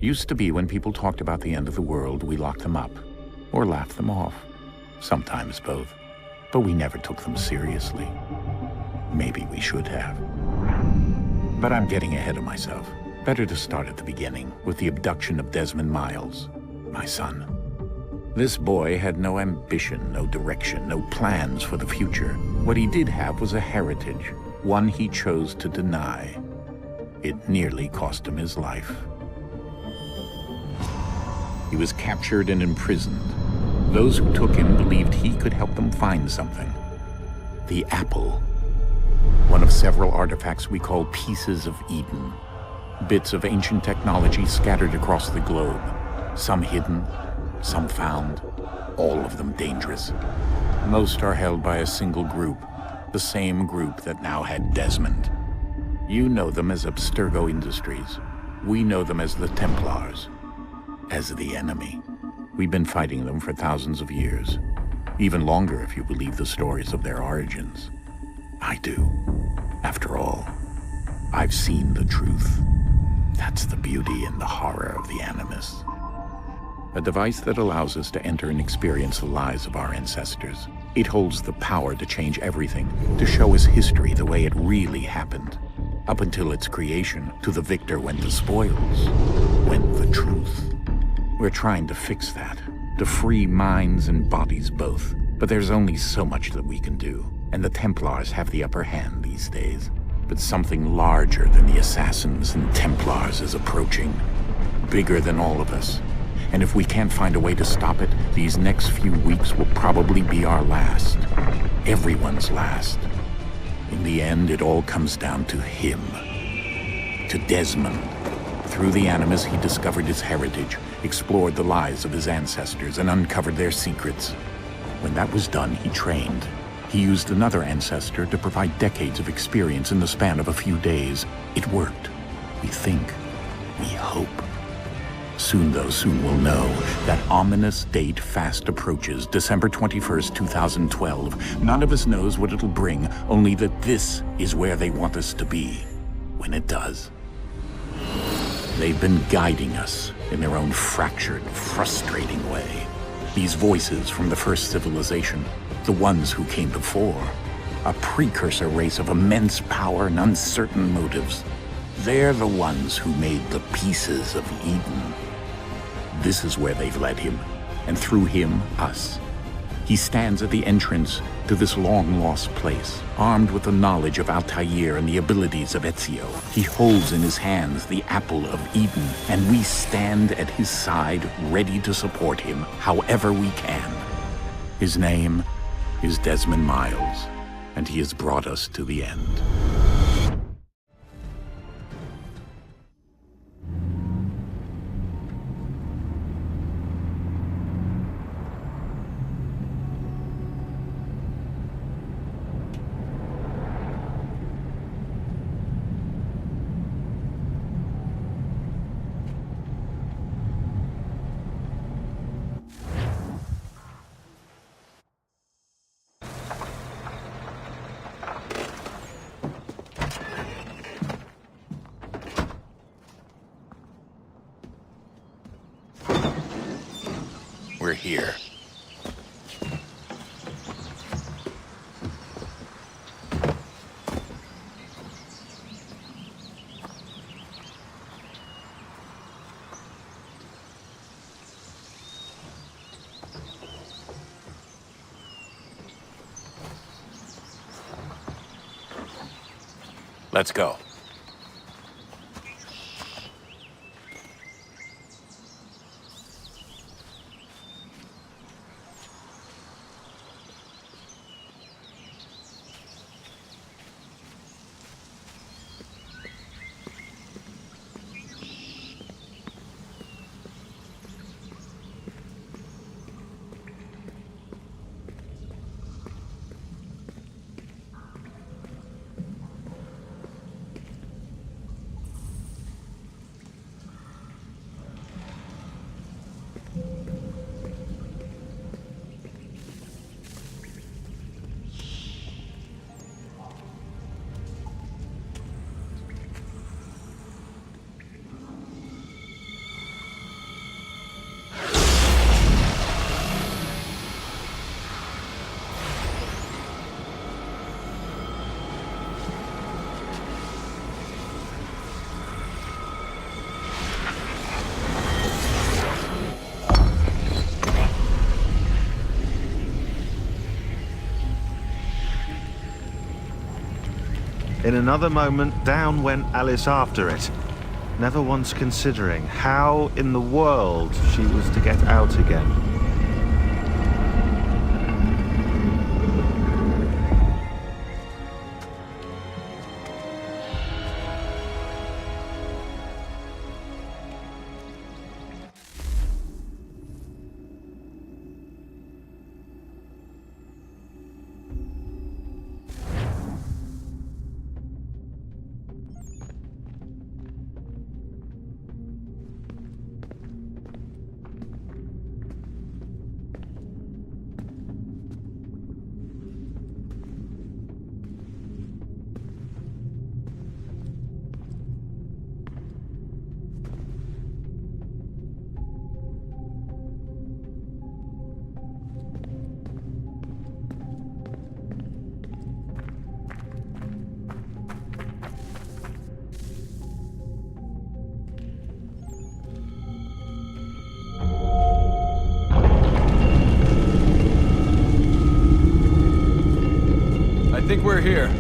Used to be when people talked about the end of the world, we locked them up, or laughed them off. Sometimes both. But we never took them seriously. Maybe we should have. But I'm getting ahead of myself. Better to start at the beginning, with the abduction of Desmond Miles, my son. This boy had no ambition, no direction, no plans for the future. What he did have was a heritage, one he chose to deny. It nearly cost him his life. He was captured and imprisoned. Those who took him believed he could help them find something. The apple. One of several artifacts we call pieces of Eden. Bits of ancient technology scattered across the globe. Some hidden, some found, all of them dangerous. Most are held by a single group, the same group that now had Desmond. You know them as Abstergo Industries. We know them as the Templars. As the enemy. We've been fighting them for thousands of years. Even longer if you believe the stories of their origins. I do. After all, I've seen the truth. That's the beauty and the horror of the Animus. A device that allows us to enter and experience the lives of our ancestors. It holds the power to change everything, to show us history the way it really happened. Up until its creation, to the victor went the spoils, went the truth. We're trying to fix that, to free minds and bodies both. But there's only so much that we can do, and the Templars have the upper hand these days. But something larger than the Assassins and Templars is approaching, bigger than all of us. And if we can't find a way to stop it, these next few weeks will probably be our last. Everyone's last. In the end, it all comes down to him. To Desmond. Through the Animus, he discovered his heritage, explored the lives of his ancestors, and uncovered their secrets. When that was done, he trained. He used another ancestor to provide decades of experience in the span of a few days. It worked. We think. We hope. Soon, though, soon we'll know. That ominous date fast approaches, December 21st, 2012. None of us knows what it'll bring, only that this is where they want us to be, when it does. They've been guiding us in their own fractured, frustrating way. These voices from the first civilization, the ones who came before, a precursor race of immense power and uncertain motives. They're the ones who made the pieces of Eden. This is where they've led him, and through him, us. He stands at the entrance to this long-lost place, armed with the knowledge of Altair and the abilities of Ezio. He holds in his hands the apple of Eden, and we stand at his side, ready to support him however we can. His name is Desmond Miles, and he has brought us to the end. We're here. Let's go. In another moment, down went Alice after it, never once considering how in the world she was to get out again. I think we're here.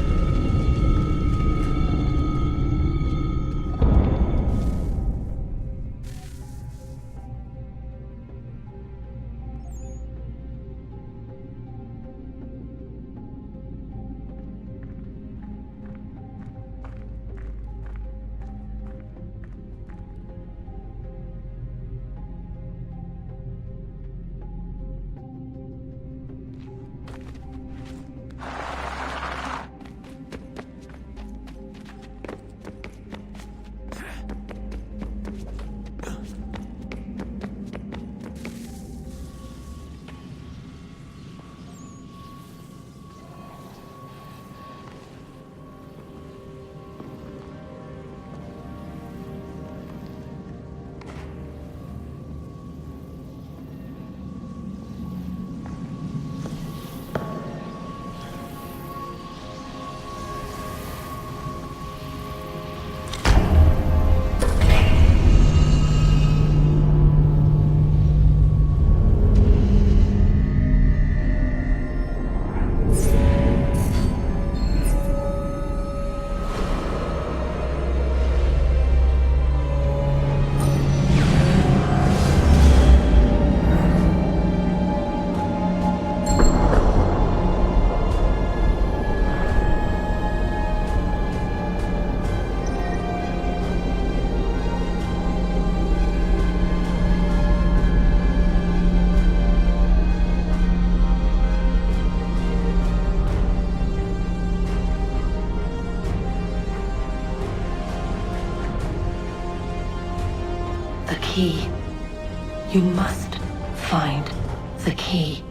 The key. You must find the key.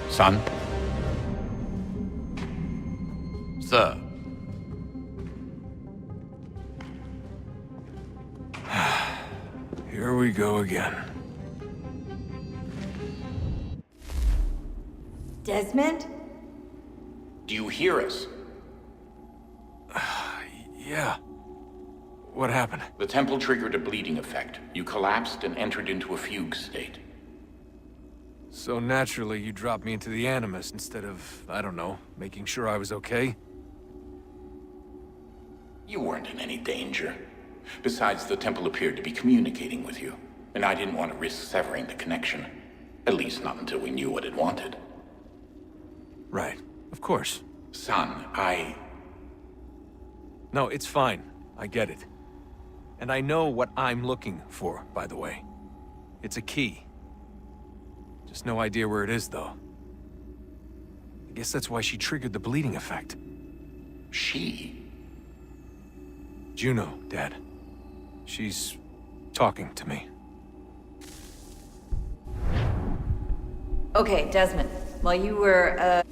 Son? Sir. Here we go again. Desmond? Do you hear us? Yeah. What happened? The temple triggered a bleeding effect. You collapsed and entered into a fugue state. So naturally, you dropped me into the Animus instead of, I don't know, making sure I was okay? You weren't in any danger. Besides, the temple appeared to be communicating with you, and I didn't want to risk severing the connection. At least not until we knew what it wanted. Right. Of course. Son, No, it's fine. I get it. And I know what I'm looking for, by the way. It's a key. Just no idea where it is, though. I guess that's why she triggered the bleeding effect. She? Juno, Dad. She's talking to me. Okay, Desmond. While you were,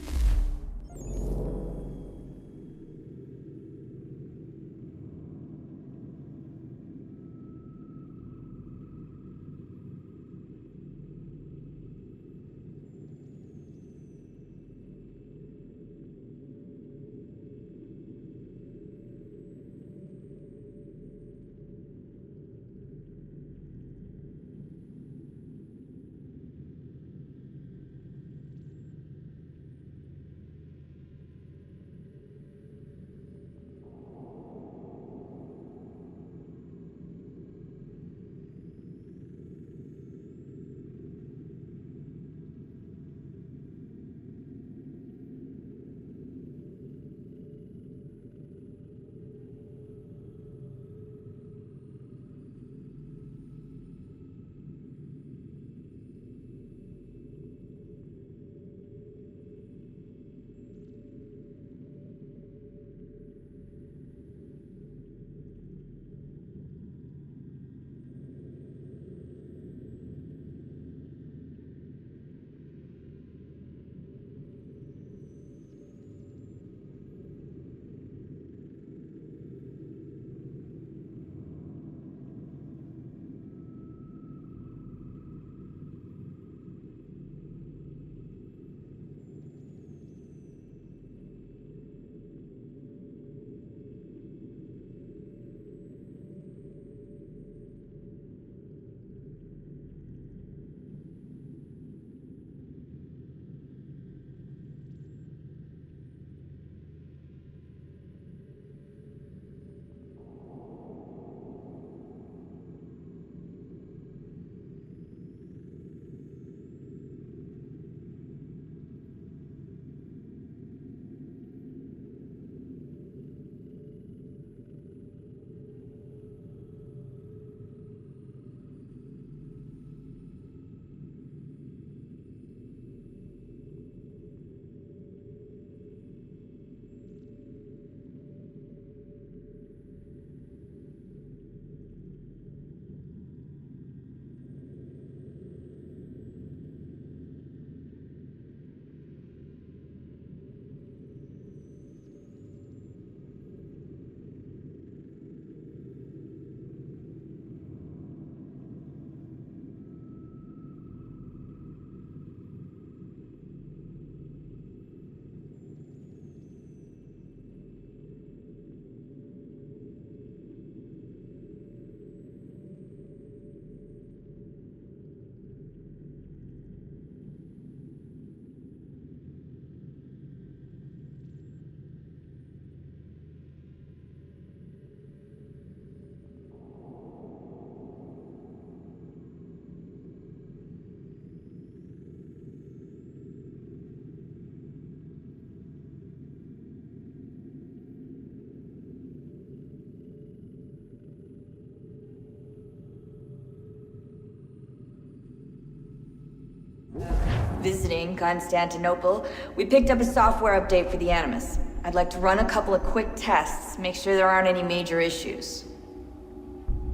visiting Constantinople, we picked up a software update for the Animus. I'd like to run a couple of quick tests, make sure there aren't any major issues.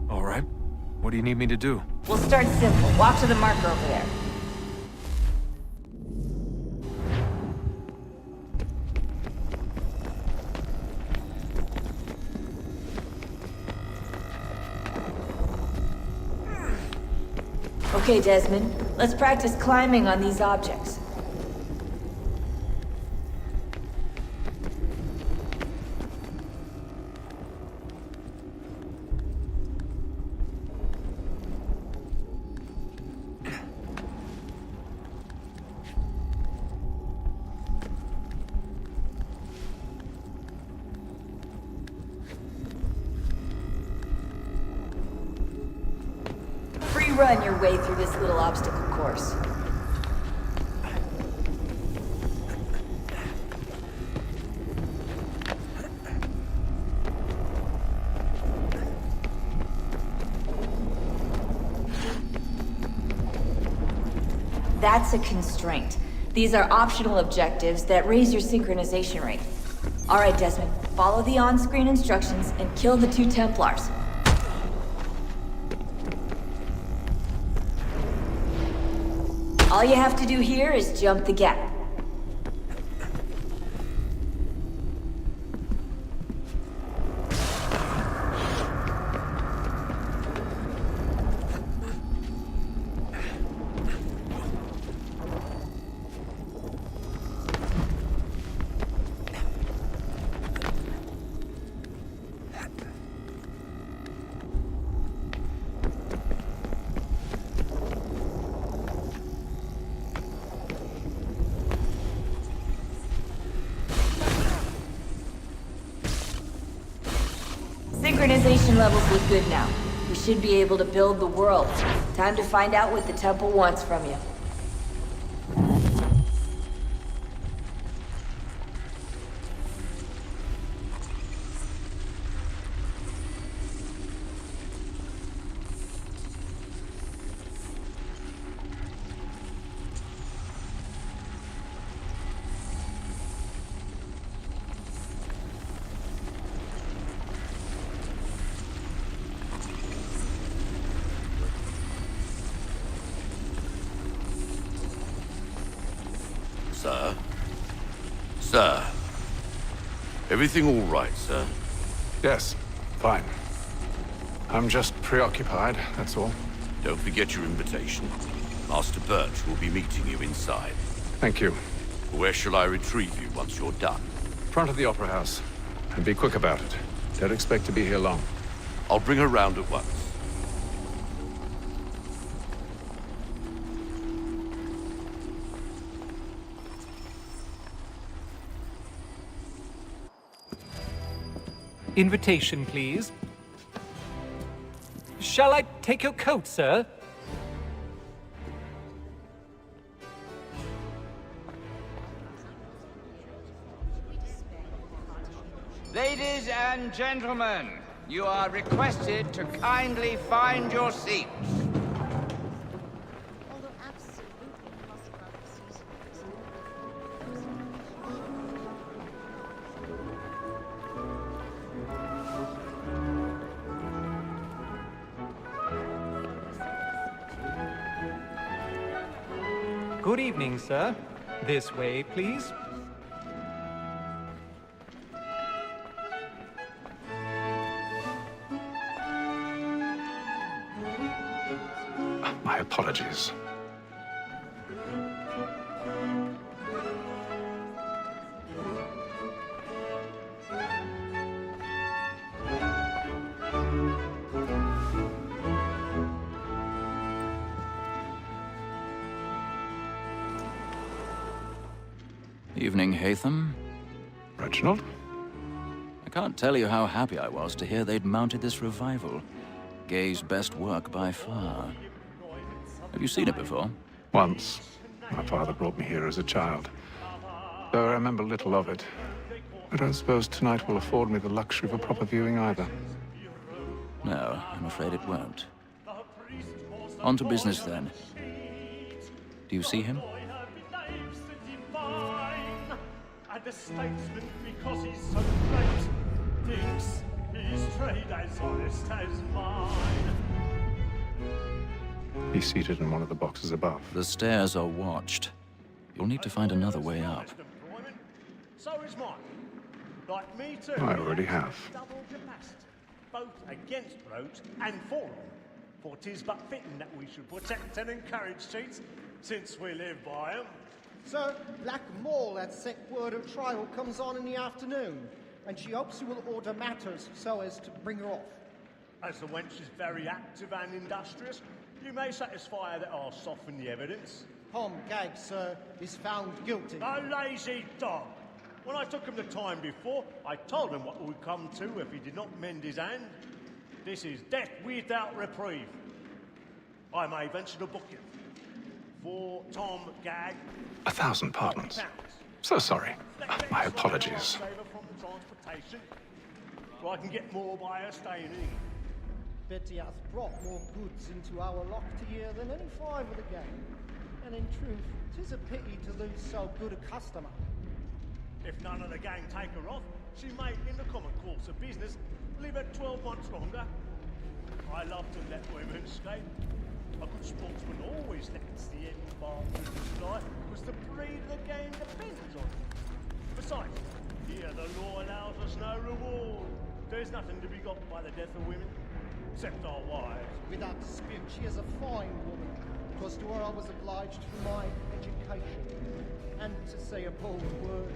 All right. What do you need me to do? We'll start simple. Walk to the marker over there. Okay, Desmond. Let's practice climbing on these objects. Run your way through this little obstacle course. That's a constraint. These are optional objectives that raise your synchronization rate. All right, Desmond, follow the on-screen instructions and kill the 2 Templars. All you have to do here is jump the gap. Synchronization levels look good now. We should be able to build the world. Time to find out what the temple wants from you. Sir? Sir? Everything all right, sir? Yes, fine. I'm just preoccupied, that's all. Don't forget your invitation. Master Birch will be meeting you inside. Thank you. Where shall I retrieve you once you're done? Front of the Opera House. And be quick about it. Don't expect to be here long. I'll bring her round at once. Invitation, please. Shall I take your coat, sir? Ladies and gentlemen, you are requested to kindly find your seats. Good evening, sir. This way, please. My apologies. Evening, Haytham. Reginald? I can't tell you how happy I was to hear they'd mounted this revival. Gay's best work by far. Have you seen it before? Once. My father brought me here as a child. Though I remember little of it. I don't suppose tonight will afford me the luxury of a proper viewing either. No, I'm afraid it won't. On to business, then. Do you see him? the statesman, because he's so great, thinks his trade as honest as mine. He's seated in one of the boxes above. The stairs are watched. You'll need to find another way up. So is mine. Like me too. I already have. Double capacity, both against roads and for them. For 'tis but fitting that we should protect and encourage cheats, since we live by 'em. Sir, Black Mall had sent word of trial comes on in the afternoon, and she hopes you will order matters so as to bring her off. As the wench is very active and industrious, you may satisfy her that I'll soften the evidence. Tom Gag, sir, is found guilty. A lazy dog! When I took him the time before, I told him what would come to if he did not mend his hand. This is death without reprieve. I may venture to book you. For Tom Gag. 1,000 pardons. So sorry. My apologies. From the transportation, so I can get more by her staying in. Betty hath brought more goods into our locked year than any 5 of the gang. And in truth, 'tis a pity to lose so good a customer. If none of the gang take her off, she may, in the common course of business, live at 12 months longer. I love to let women escape. A good sportsman always lets the end bar through the sky, because the breed of the game depends on it. Besides, here the law allows us no reward. There's nothing to be got by the death of women, except our wives. Without dispute, she is a fine woman. 'Twas to her I was obliged for my education. And to say a bold word,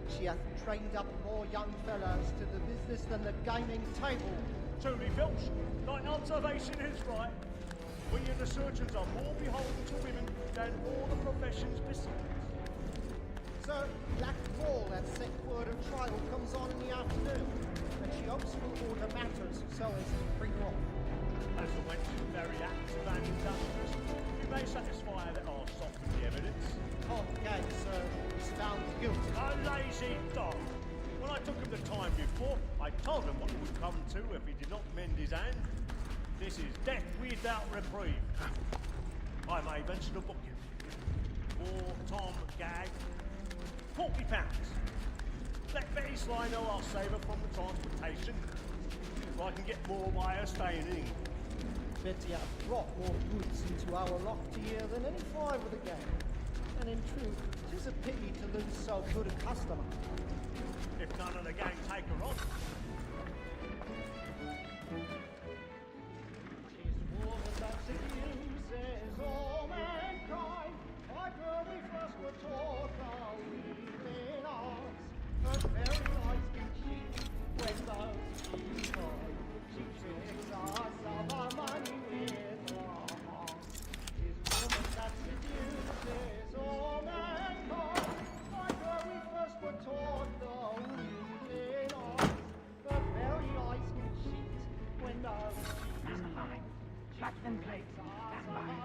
she hath trained up more young fellows to the business than the gaming table. Truly, Filch, thy observation is right. We and the surgeons are more beholden to women than all the professions besides. Sir, Black Mall had sent word of trial comes on in the afternoon, and she hopes you will order matters so as to bring her off. As the wench is very active and industrious, you may satisfy her that I'll soften the evidence. Tom Gag, sir, is found guilty. A lazy dog! When I took him the time before, I told him what would come to if he did not mend his hand. This is death without reprieve. I may venture to book you. For Tom Gag, £40. Let Betty Sly know I'll save her from the transportation, so I can get more by her staying in. Betty hath brought more goods into our locked year than any 5 of the gang. And in truth, 'tis a pity to lose so good a customer. If none of the gang take her on. 'Tis war that seduces all mankind. Like where we first were taught our evening arts. Her very eyes can cheat when those she tried. She tricks us of our money with her hearts. 'Tis woman that seduces all mankind. Like where we first were taught the evening arts. Her very eyes can cheat when those she tried. Shut them plates, stand by.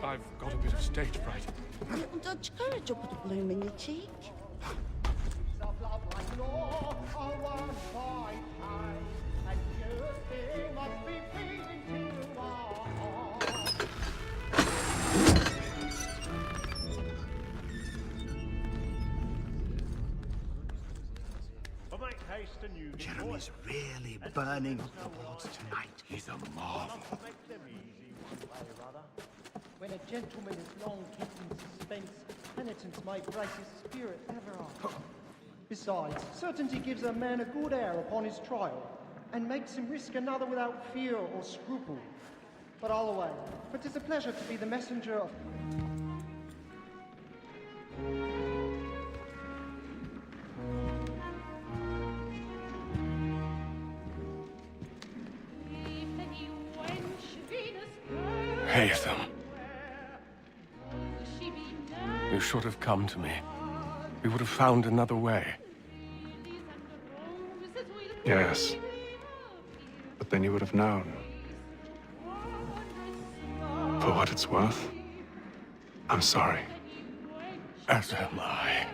I've got a bit of stage fright. Little Dodge courage will put a bloom in your cheek. Jeremy's really burning up the wards tonight. He's a marvel. When a gentleman is long kept in suspense, penitence may brace his spirit ever on. Besides, certainty gives a man a good air upon his trial, and makes him risk another without fear or scruple. But all away, for 'tis a pleasure to be the messenger of... Haytham. You should have come to me. We would have found another way. Yes. But then you would have known. For what it's worth, I'm sorry. As am I.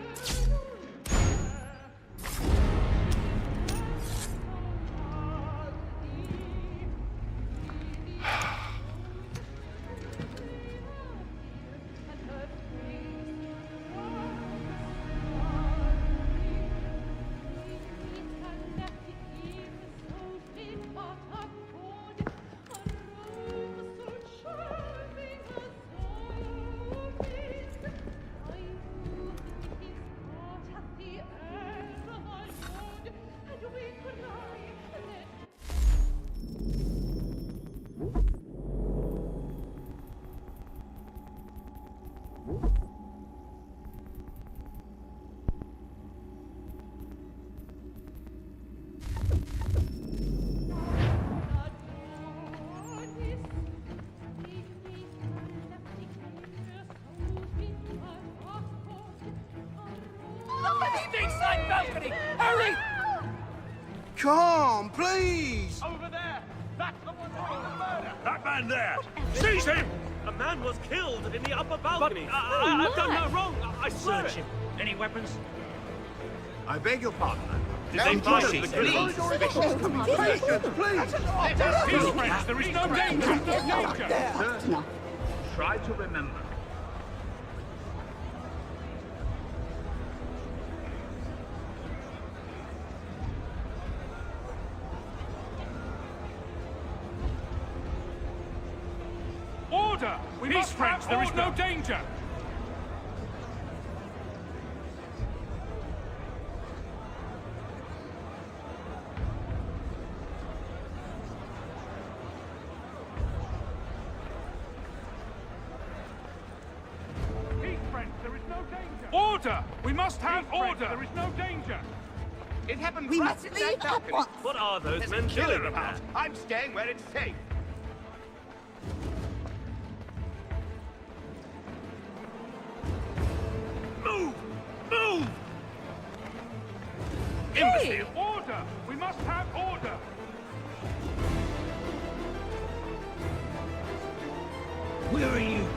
Hurry! Come, please! Over there! That's the one doing the murder! That man there! Seize him! A man was killed in the upper balcony. I've done no wrong. I swear it. Any weapons? I beg your pardon. Did they find the Please, Peace, friends, there is no danger! No danger! Sir, try to remember. Order! Peace, friends, there is no danger! Peace, friends, there is no danger! Order! We must have order! There is no danger! It happened We right must at leave that at balcony. once. What are those There's men a killer doing about. I'm staying where it's safe. Move! Move! Imbecile! Order! We must have order! Where are you going?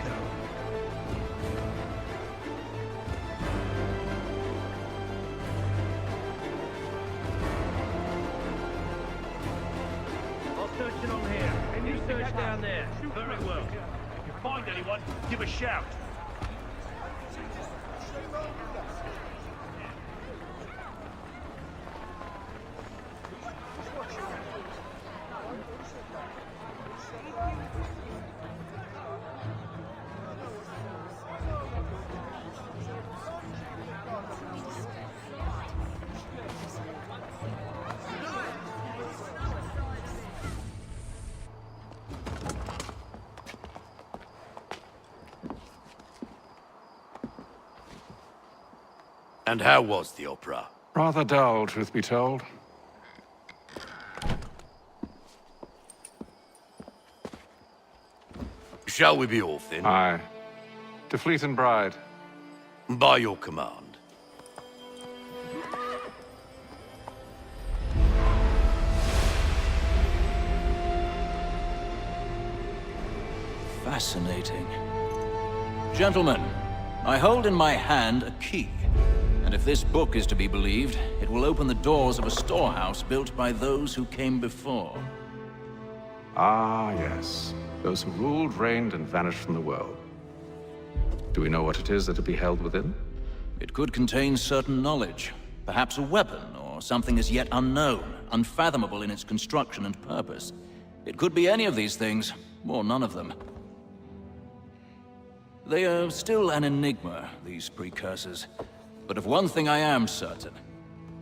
I'll search in on here. Can you search down there? Very well. If you find anyone, give a shout. And how was the opera? Rather dull, truth be told. Shall we be off then? Aye. To Fleet and Bride. By your command. Fascinating. Gentlemen, I hold in my hand a key. And if this book is to be believed, it will open the doors of a storehouse built by those who came before. Ah, yes. Those who ruled, reigned, and vanished from the world. Do we know what it is that will be held within? It could contain certain knowledge. Perhaps a weapon, or something as yet unknown, unfathomable in its construction and purpose. It could be any of these things, or none of them. They are still an enigma, these precursors. But of one thing I am certain.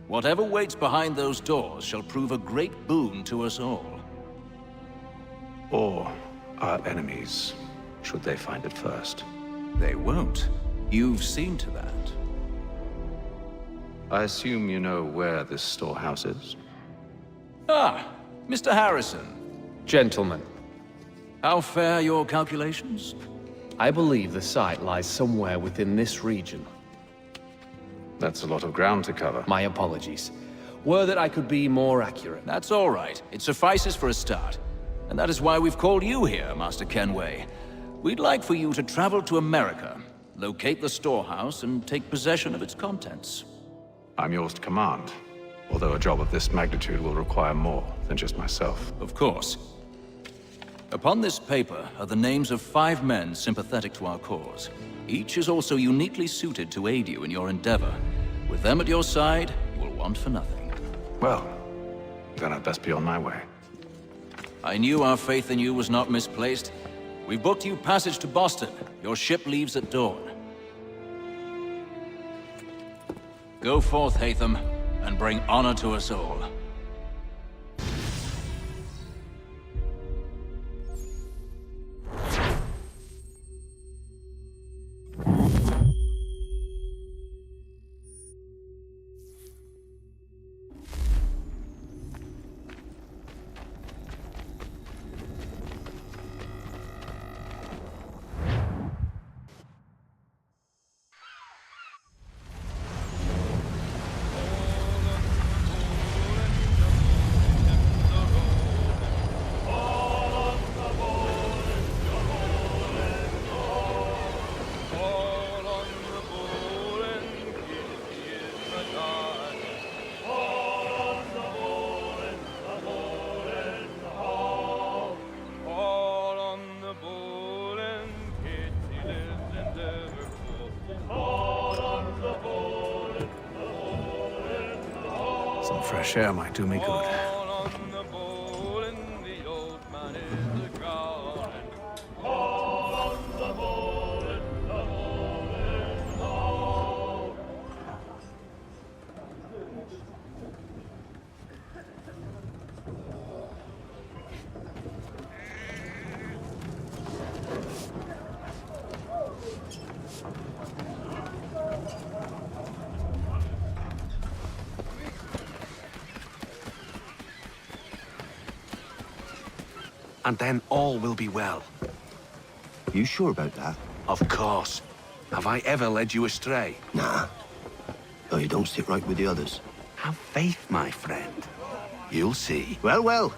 Whatever waits behind those doors shall prove a great boon to us all. Or our enemies, should they find it first. They won't. You've seen to that. I assume you know where this storehouse is? Ah, Mr. Harrison. Gentlemen, How fare your calculations? I believe the site lies somewhere within this region. That's a lot of ground to cover. My apologies. Were that I could be more accurate. That's all right. It suffices for a start. And that is why we've called you here, Master Kenway. We'd like for you to travel to America, locate the storehouse, and take possession of its contents. I'm yours to command, although a job of this magnitude will require more than just myself. Of course. Upon this paper are the names of 5 men sympathetic to our cause. Each is also uniquely suited to aid you in your endeavor. With them at your side, you will want for nothing. Well, then I'd best be on my way. I knew our faith in you was not misplaced. We've booked you passage to Boston. Your ship leaves at dawn. Go forth, Hatham, and bring honor to us all. Some fresh air might do me good. And then all will be well. You sure about that? Of course. Have I ever led you astray? Nah. Oh, you don't sit right with the others. Have faith, my friend. You'll see. Well, well.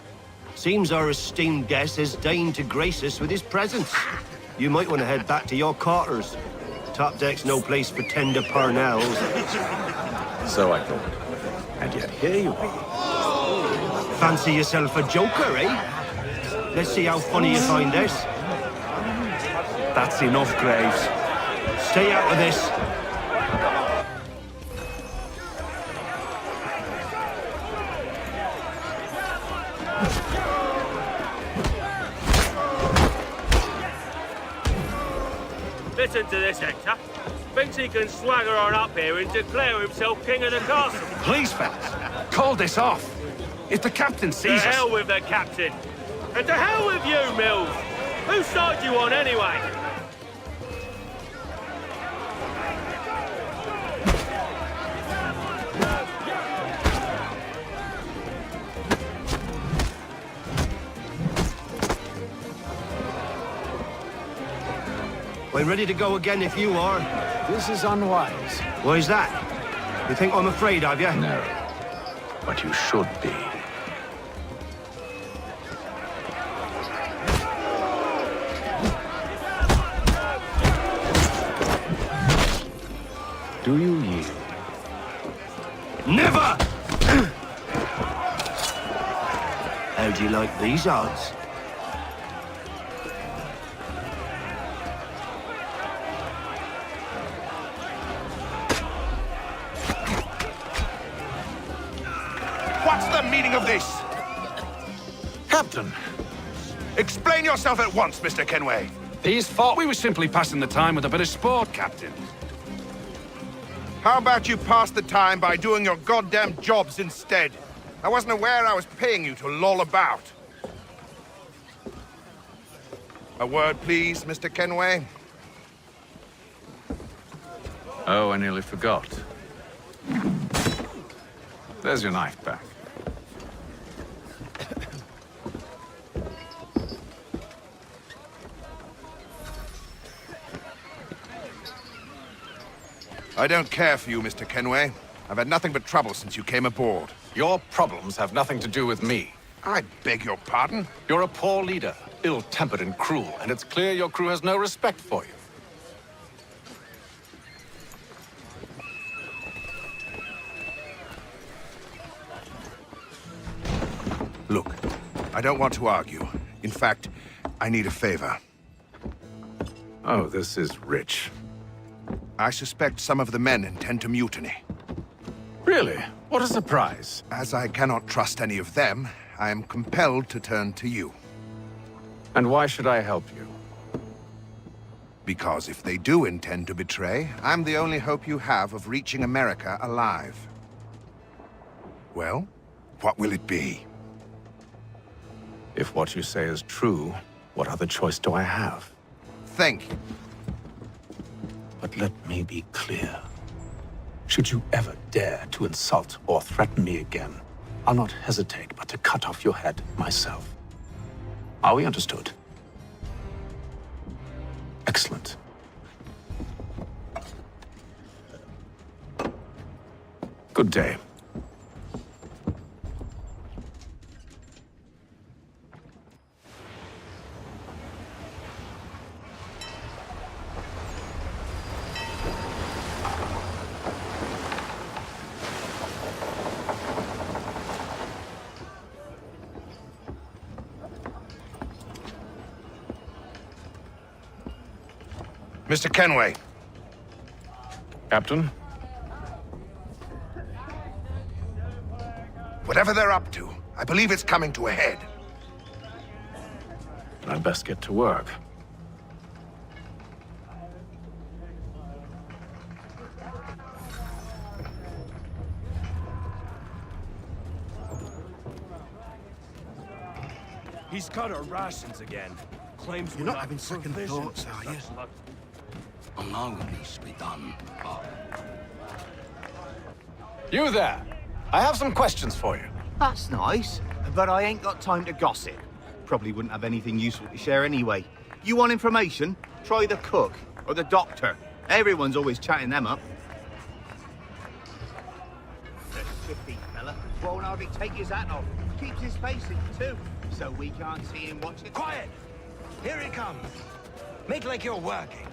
Seems our esteemed guest has deigned to grace us with his presence. You might want to head back to your quarters. Top deck's no place for tender parnells. So I thought. And yet here you are. Fancy yourself a joker, eh? Let's see how funny you find this. That's enough, Graves. Stay out of this. Listen to this, Hector. Thinks he can swagger on up here and declare himself king of the castle. Please, fellas. Call this off. If the captain sees us... To hell with the captain. And to hell with you, Mills! Whose side you on, anyway? We're ready to go again if you are. This is unwise. Why's that? You think I'm afraid of you? No. But you should be. Do you yield? Never! How'd you like these odds? What's the meaning of this? Captain, explain yourself at once, Mr. Kenway. These thought we were simply passing the time with a bit of sport, Captain. How about you pass the time by doing your goddamn jobs instead? I wasn't aware I was paying you to loll about. A word, please, Mr. Kenway. Oh, I nearly forgot. There's your knife back. I don't care for you, Mr. Kenway. I've had nothing but trouble since you came aboard. Your problems have nothing to do with me. I beg your pardon? You're a poor leader, ill-tempered and cruel, and it's clear your crew has no respect for you. Look, I don't want to argue. In fact, I need a favor. Oh, this is rich. I suspect some of the men intend to mutiny. Really? What a surprise. As I cannot trust any of them, I am compelled to turn to you. And why should I help you? Because if they do intend to betray, I'm the only hope you have of reaching America alive. Well, what will it be? If what you say is true, what other choice do I have? Thank you. But let me be clear. Should you ever dare to insult or threaten me again, I'll not hesitate but to cut off your head myself. Are we understood? Excellent. Good day. Mr. Kenway. Captain? Whatever they're up to, I believe it's coming to a head. I'd best get to work. He's cut our rations again. Claims You're not having second thoughts, are you? I'll now at least be done. You there! I have some questions for you. That's nice, but I ain't got time to gossip. Probably wouldn't have anything useful to share anyway. You want information? Try the cook or the doctor. Everyone's always chatting them up. The shifty fella won't hardly take his hat off. Keeps his face in too, so we can't see him watching. Quiet! Here he comes. Make like you're working.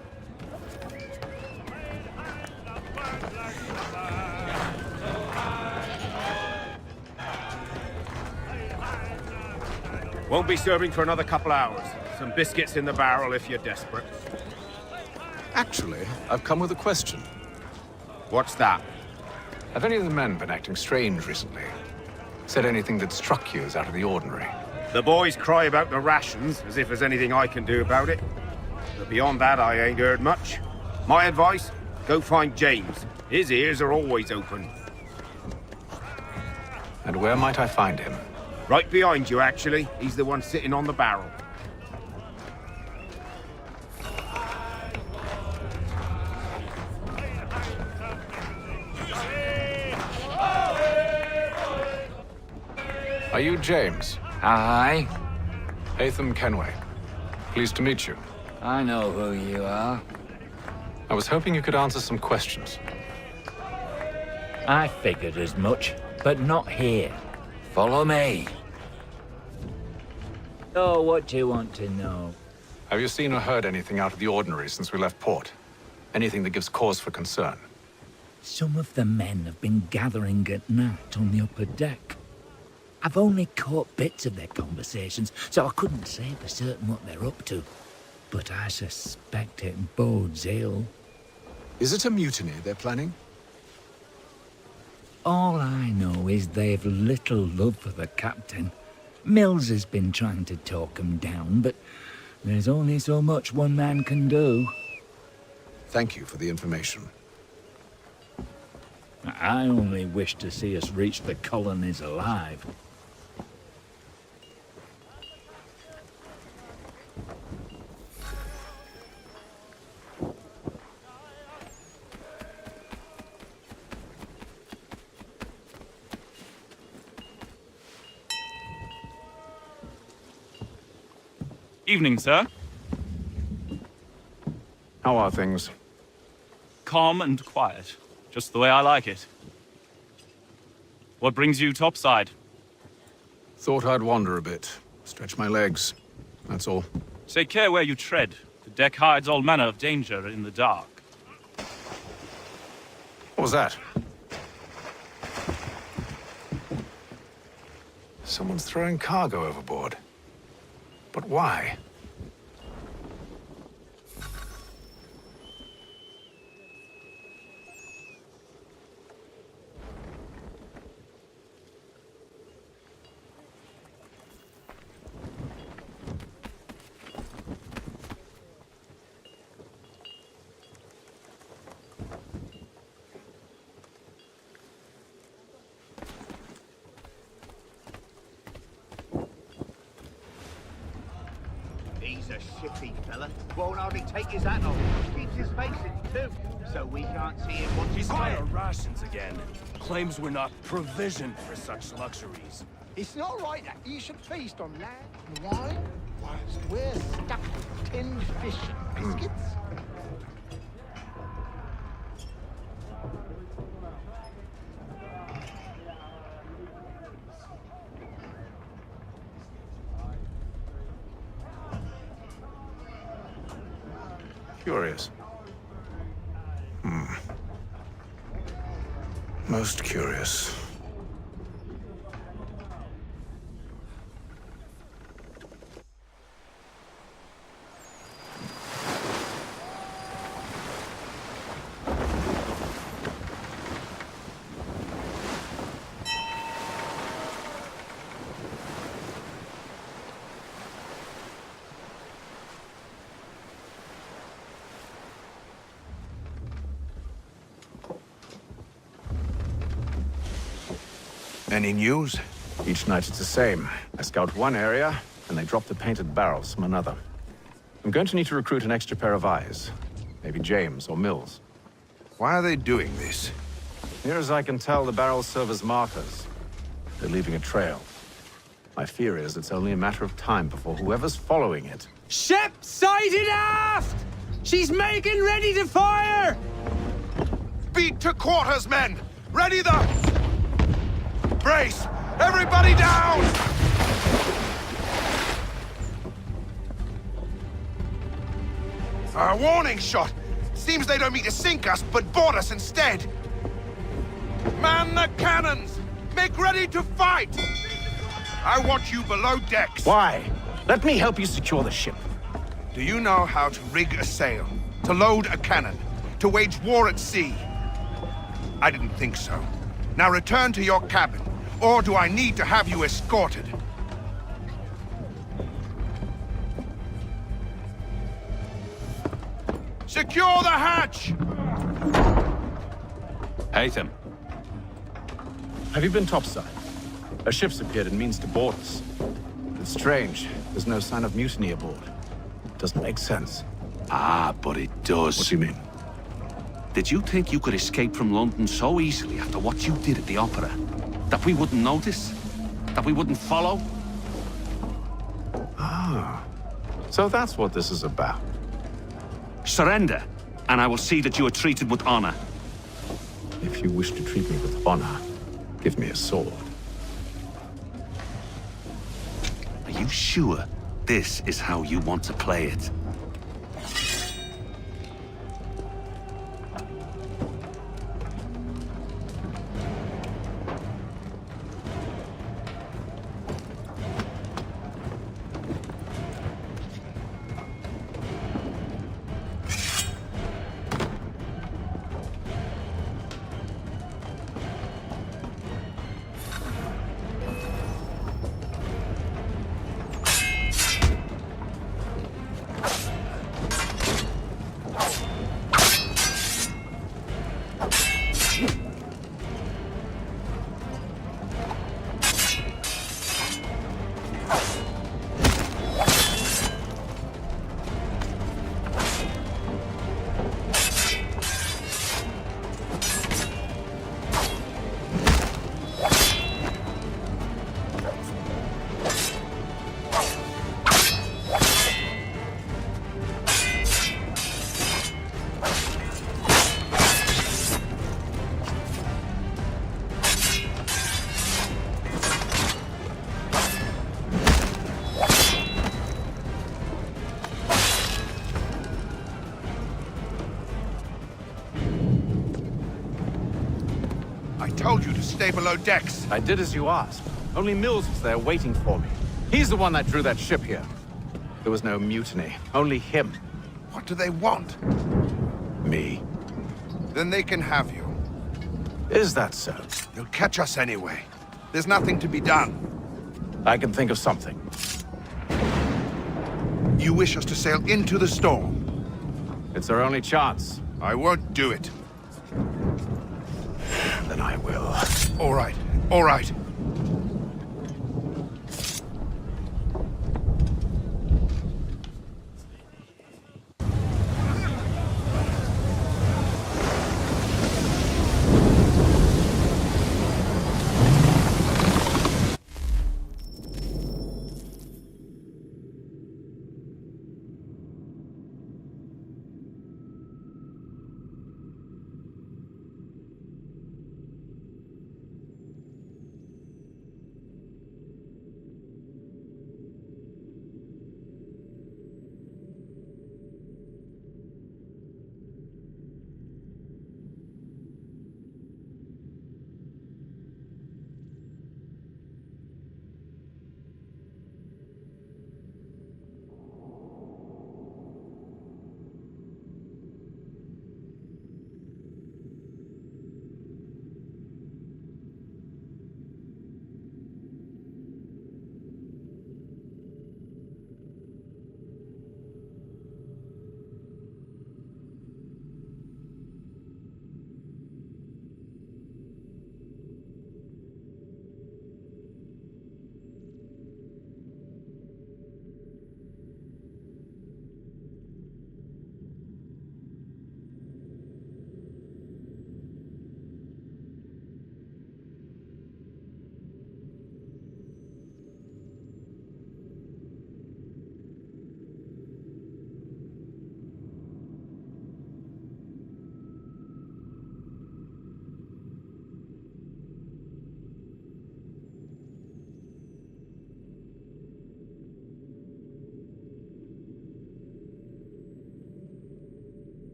Won't be serving for another couple hours. Some biscuits in the barrel if you're desperate. Actually, I've come with a question. What's that? Have any of the men been acting strange recently? Said anything that struck you as out of the ordinary? The boys cry about the rations, as if there's anything I can do about it. But beyond that, I ain't heard much. My advice? Go find James. His ears are always open. And where might I find him? Right behind you, actually. He's the one sitting on the barrel. Are you James? Aye. Haytham Kenway. Pleased to meet you. I know who you are. I was hoping you could answer some questions. I figured as much, but not here. Follow me. Oh, what do you want to know? Have you seen or heard anything out of the ordinary since we left port? Anything that gives cause for concern? Some of the men have been gathering at night on the upper deck. I've only caught bits of their conversations, so I couldn't say for certain what they're up to. But I suspect it bodes ill. Is it a mutiny they're planning? All I know is they've little love for the captain. Mills has been trying to talk him down, but there's only so much one man can do. Thank you for the information. I only wish to see us reach the colonies alive. Evening, sir. How are things? Calm and quiet. Just the way I like it. What brings you topside? Thought I'd wander a bit. Stretch my legs. That's all. Take care where you tread. The deck hides all manner of danger in the dark. What was that? Someone's throwing cargo overboard. But why? He's a shifty fella. Won't hardly take his hat off. Keeps his face in too, so we can't see him once he's He's got our tired. rations again. Claims we're not provisioned for such luxuries. It's not right that you should feast on land and wine whilst we're stuffed with tinned fish and biscuits. Curious. Most curious. Any news? Each night it's the same. I scout one area, and they drop the painted barrels from another. I'm going to need to recruit an extra pair of eyes. Maybe James or Mills. Why are they doing this? Near as I can tell, the barrels serve as markers. They're leaving a trail. My fear is it's only a matter of time before whoever's following it... Ship sighted aft! She's making ready to fire! Beat to quarters, men! Ready the... Brace! Everybody down! A warning shot! Seems they don't mean to sink us, but board us instead! Man the cannons! Make ready to fight! I want you below decks! Why? Let me help you secure the ship. Do you know how to rig a sail? To load a cannon? To wage war at sea? I didn't think so. Now return to your cabin. Or do I need to have you escorted? Secure the hatch! Haytham. Have you been topside? A ship's appeared and means to board us. It's strange. There's no sign of mutiny aboard. Doesn't make sense. Ah, but it does. What do you mean? Did you think you could escape from London so easily after what you did at the Opera? That we wouldn't notice? That we wouldn't follow? Ah. So that's what this is about. Surrender, and I will see that you are treated with honor. If you wish to treat me with honor, give me a sword. Are you sure this is how you want to play it? told you to stay below decks. I did as you asked. Only Mills was there waiting for me. He's the one that drew that ship here. There was no mutiny, only him. What do they want? Me. Then they can have you. Is that so? They'll catch us anyway. There's nothing to be done. I can think of something. You wish us to sail into the storm? It's our only chance. I won't do it. Then I will. All right, all right.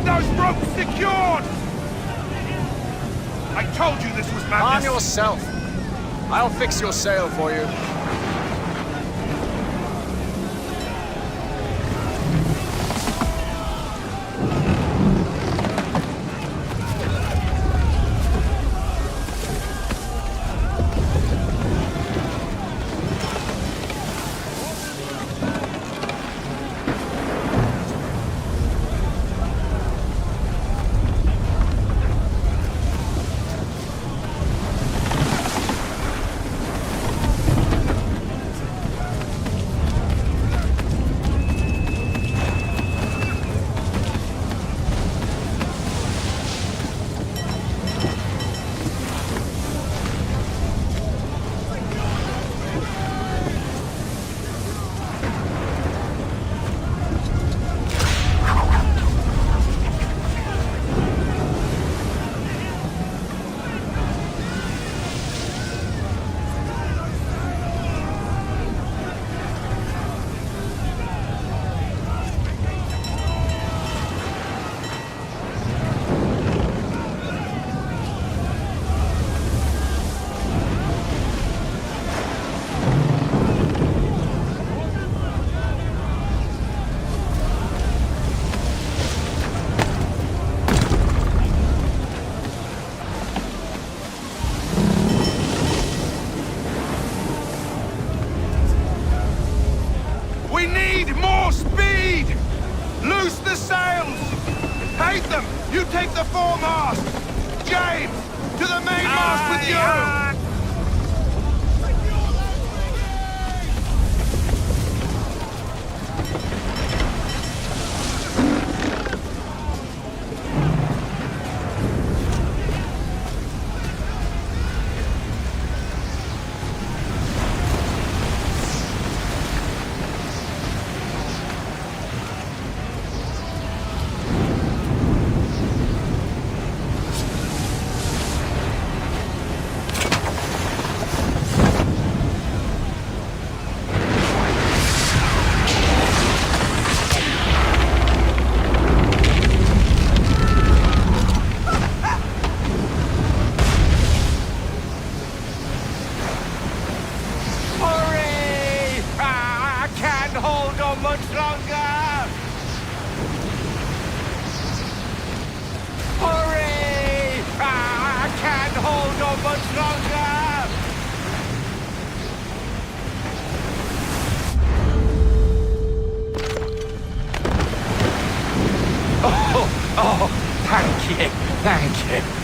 Get those ropes secured! I told you this was madness! Calm yourself. I'll fix your sail for you. We need more speed! Loose the sails! Haytham, you take the foremast! James, to the mainmast with you! Hurry! I can't hold on much longer! Hurry! I can't hold on much longer! Oh, thank you, thank you.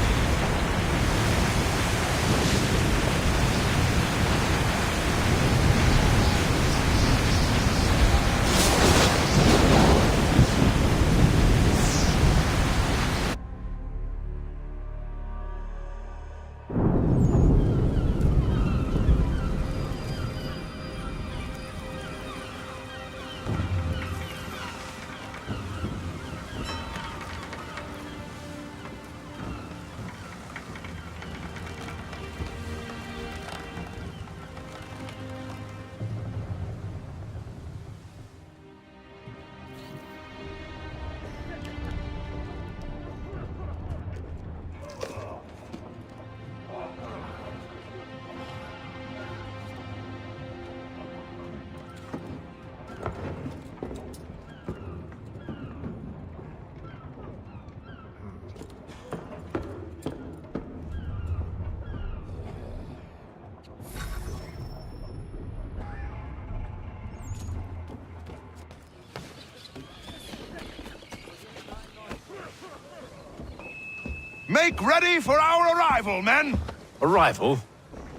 Make ready for our arrival, men! Arrival?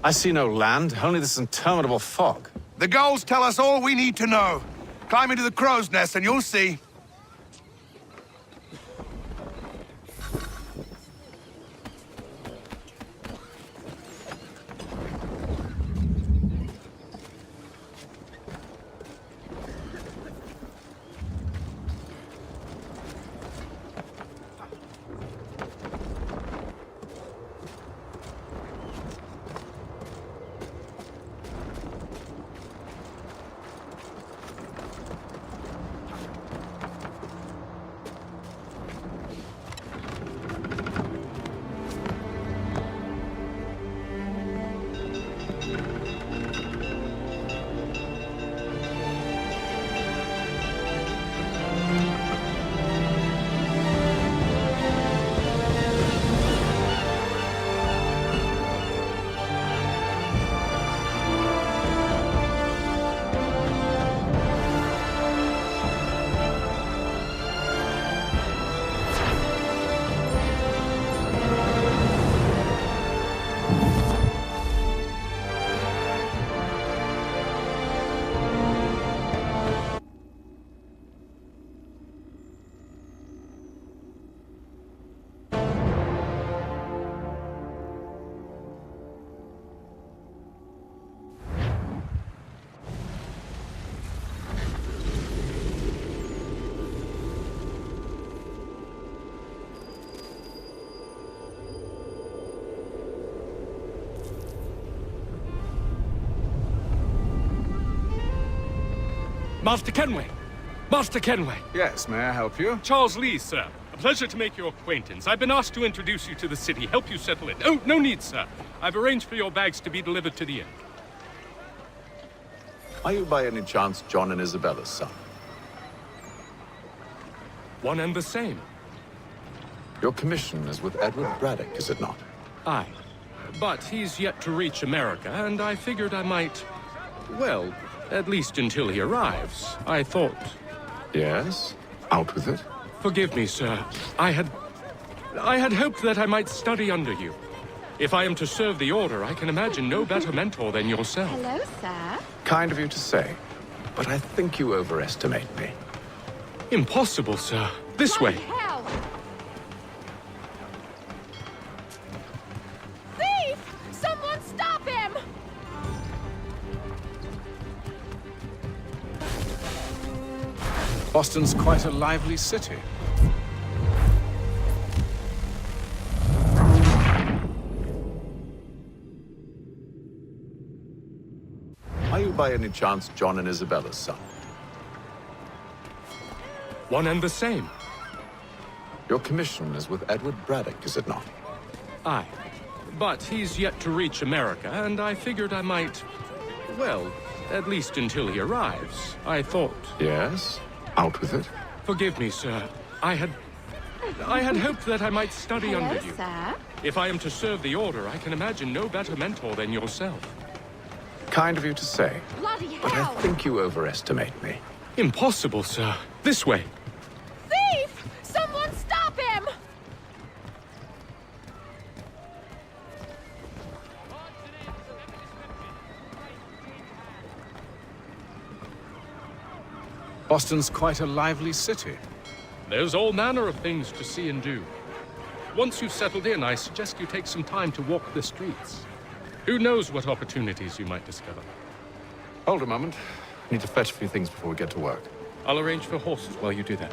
I see no land, only this interminable fog. The gulls tell us all we need to know. Climb into the crow's nest and you'll see. Master Kenway! Master Kenway! Yes, may I help you? Charles Lee, sir. A pleasure to make your acquaintance. I've been asked to introduce you to the city, help you settle in. Oh, no need, sir. I've arranged for your bags to be delivered to the inn. Are you by any chance John and Isabella's son? One and the same. Your commission is with Edward Braddock, is it not? Aye. But he's yet to reach America, and I figured I might... Well, at least until he arrives, I thought... Yes? Out with it. Forgive me, sir. I had hoped that I might study under you. If I am to serve the Order, I can imagine no better mentor than yourself. Hello, sir. Kind of you to say, but I think you overestimate me. Impossible, sir. This way. Hell! Thief! Someone stop him! Boston's quite a lively city. Are you by any chance John and Isabella's son? One and the same. Your commission is with Edward Braddock, is it not? Aye. But he's yet to reach America, and I figured I might... Well, at least until he arrives, I thought... Yes? Out with it. Forgive me, sir. I had hoped that I might study under you. Sir? If I am to serve the Order, I can imagine no better mentor than yourself. Kind of you to say, Bloody but I hell! think you overestimate me. Impossible, sir. This way. Thief! Someone stop him! Boston's quite a lively city. There's all manner of things to see and do. Once you've settled in, I suggest you take some time to walk the streets. Who knows what opportunities you might discover. Hold a moment. I need to fetch a few things before we get to work. I'll arrange for horses while you do that.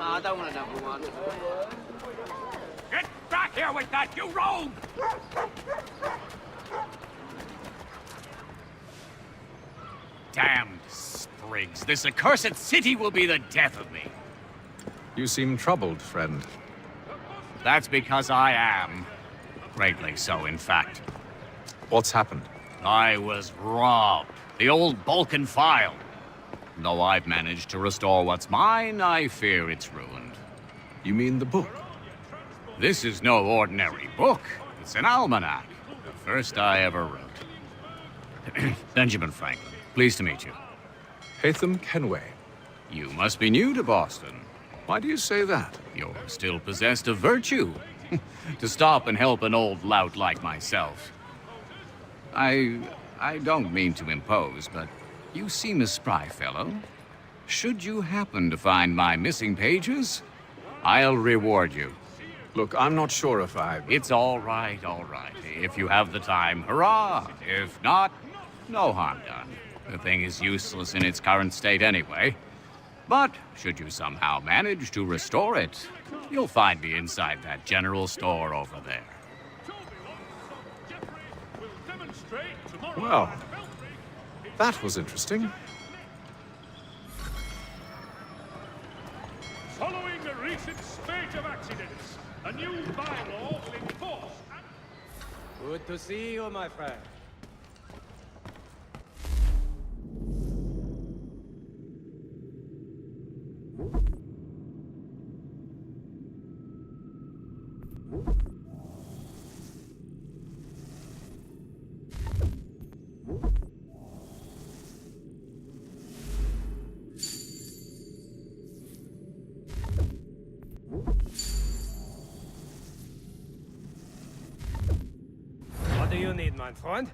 I don't want another one. Get back here with that, you rogue! Damned sprigs. This accursed city will be the death of me. You seem troubled, friend. That's because I am. Greatly so, in fact. What's happened? I was robbed. The old Balkan file. Though I've managed to restore what's mine, I fear it's ruined. You mean the book? This is no ordinary book. It's an almanac. The first I ever wrote. Benjamin Franklin, pleased to meet you. Haytham Kenway. You must be new to Boston. Why do you say that? You're still possessed of virtue. To stop and help an old lout like myself. I don't mean to impose, but you seem a spry fellow. Should you happen to find my missing pages, I'll reward you. Look, I'm not sure if It's all right, all right. If you have the time, hurrah! If not, no harm done. The thing is useless in its current state anyway. But should you somehow manage to restore it, you'll find me inside that general store over there. Well, that was interesting. Following a recent spate of accidents, a new bylaw will enforce... Good to see you, my friend. What do you need, my friend?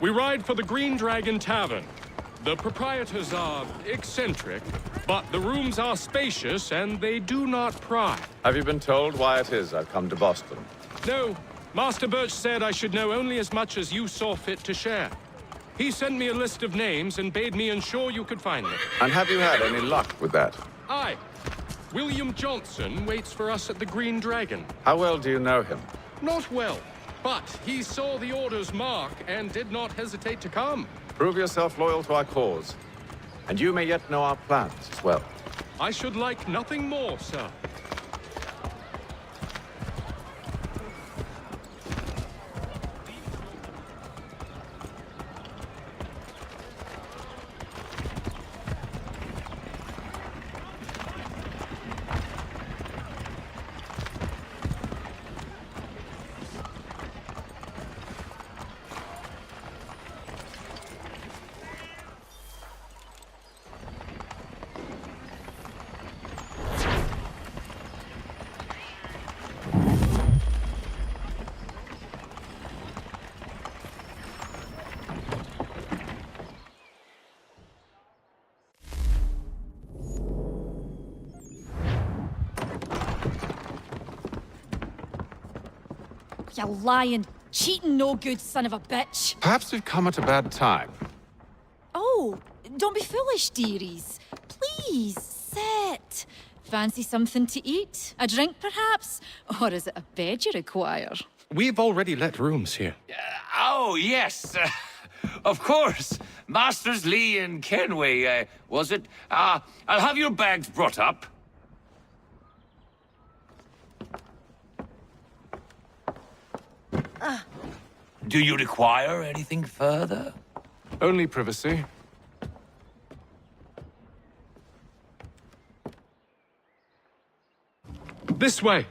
We ride for the Green Dragon Tavern. The proprietors are eccentric, but the rooms are spacious and they do not pry. Have you been told why it is I've come to Boston? No, Master Birch said I should know only as much as you saw fit to share. He sent me a list of names and bade me ensure you could find them. And have you had any luck with that? Aye. William Johnson waits for us at the Green Dragon. How well do you know him? Not well, but he saw the order's mark and did not hesitate to come. Prove yourself loyal to our cause, and you may yet know our plans as well. I should like nothing more, sir. You lying, cheating, no good son of a bitch. Perhaps we've come at a bad time. Oh, don't be foolish, dearies. Please, sit. Fancy something to eat? A drink, perhaps? Or is it a bed you require? We've already let rooms here. Oh, yes. Of course. Masters Lee and Kenway, was it? I'll have your bags brought up. Do you require anything further? Only privacy. This way.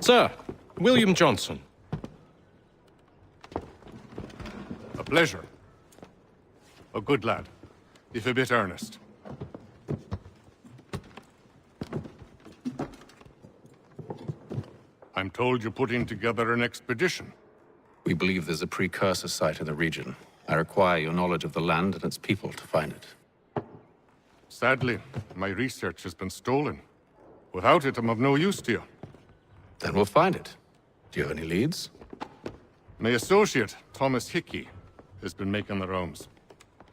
Sir, William Johnson. A pleasure. A good lad, if a bit earnest. I'm told you're putting together an expedition. We believe there's a precursor site in the region. I require your knowledge of the land and its people to find it. Sadly, my research has been stolen. Without it, I'm of no use to you. Then we'll find it. Do you have any leads? My associate, Thomas Hickey, has been making the rounds.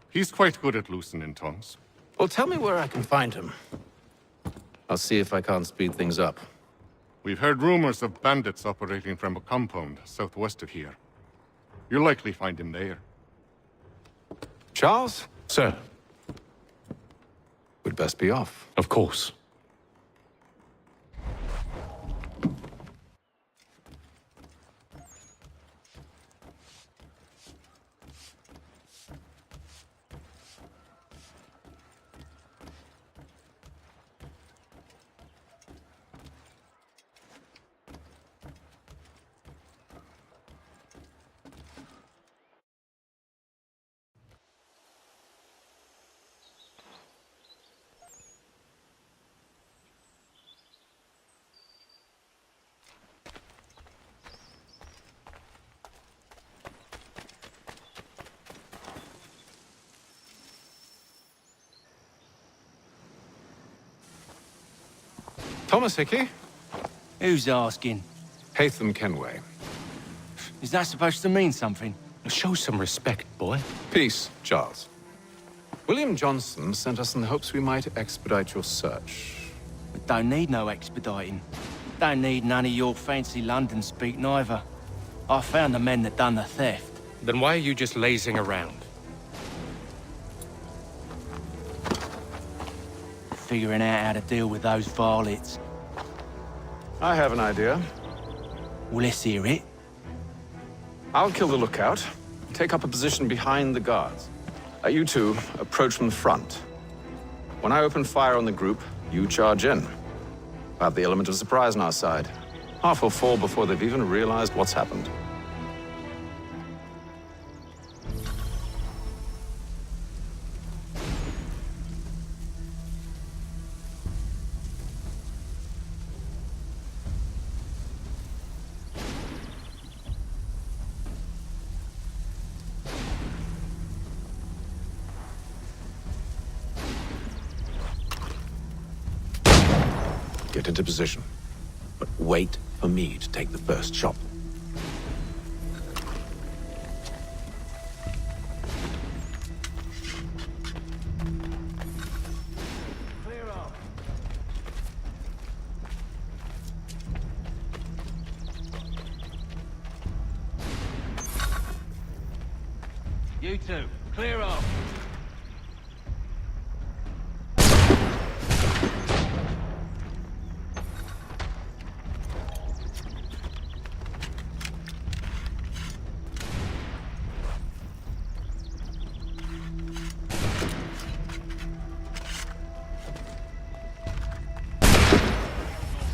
He's quite good at loosening tongues. Well, tell me where I can find him. I'll see if I can't speed things up. We've heard rumors of bandits operating from a compound southwest of here. You'll likely find him there. Charles? Sir. We'd best be off. Of course. Thomas Hickey? Who's asking? Haytham Kenway. Is that supposed to mean something? Show some respect, boy. Peace, Charles. William Johnson sent us in the hopes we might expedite your search. We don't need no expediting. Don't need none of your fancy London speak neither. I found the men that done the theft. Then why are you just lazing around? Figuring out how to deal with those varlets. I have an idea. Well, let's hear it. I'll kill the lookout, take up a position behind the guards. You two approach from the front. When I open fire on the group, you charge in. I have the element of surprise on our side. Half will fall before they've even realized what's happened. Get into position. But wait for me to take the first shot. Clear up. You two, clear up.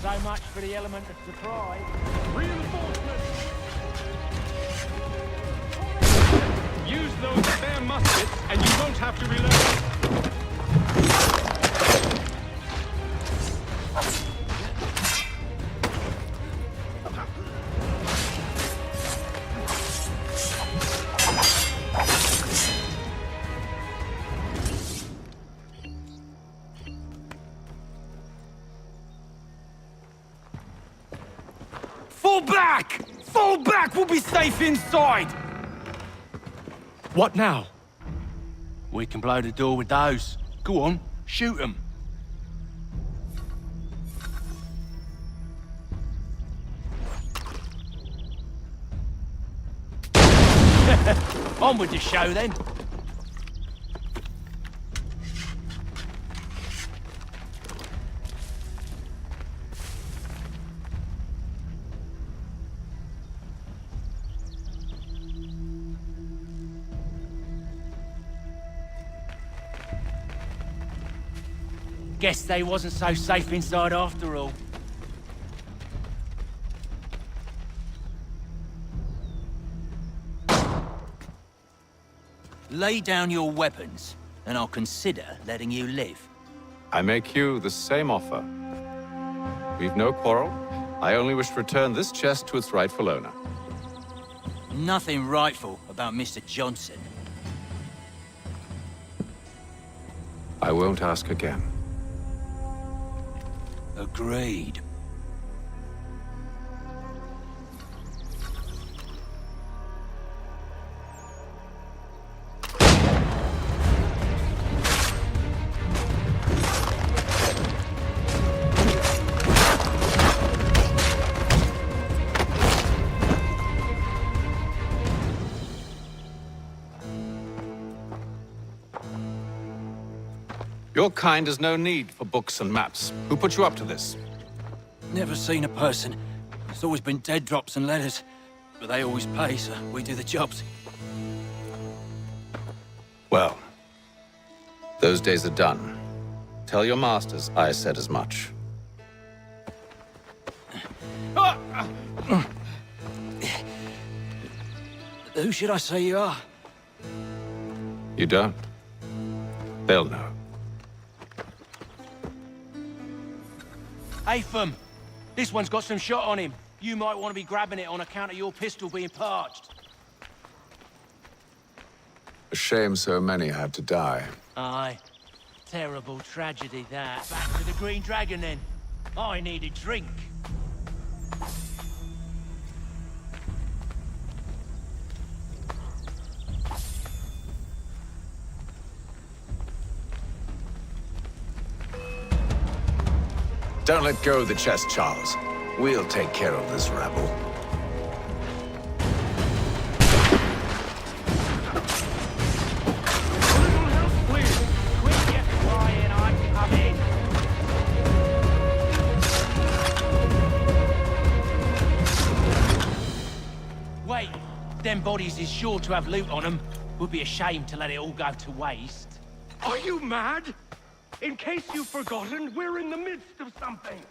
So much for the element of surprise. Reinforcements! Use those spare muskets, and you won't have to reload. Fall back! Fall back! We'll be safe inside! What now? We can blow the door with those. Go on, shoot them. On with the show then. Guess they wasn't so safe inside after all. Lay down your weapons, and I'll consider letting you live. I make you the same offer. We've no quarrel. I only wish to return this chest to its rightful owner. Nothing rightful about Mr. Johnson. I won't ask again. Agreed. Your kind has no need for books and maps. Who put you up to this? Never seen a person. It's always been dead drops and letters. But they always pay, so we do the jobs. Well, those days are done. Tell your masters I said as much. Who should I say you are? You don't? They'll know. Atham, this one's got some shot on him. You might want to be grabbing it on account of your pistol being parched. A shame so many had to die. Aye. Terrible tragedy, that. Back to the Green Dragon, then. I need a drink. Don't let go of the chest, Charles. We'll take care of this rabble. Wait, them bodies is sure to have loot on them. Would be a shame to let it all go to waste. Are you mad? In case you've forgotten, we're in the midst of something.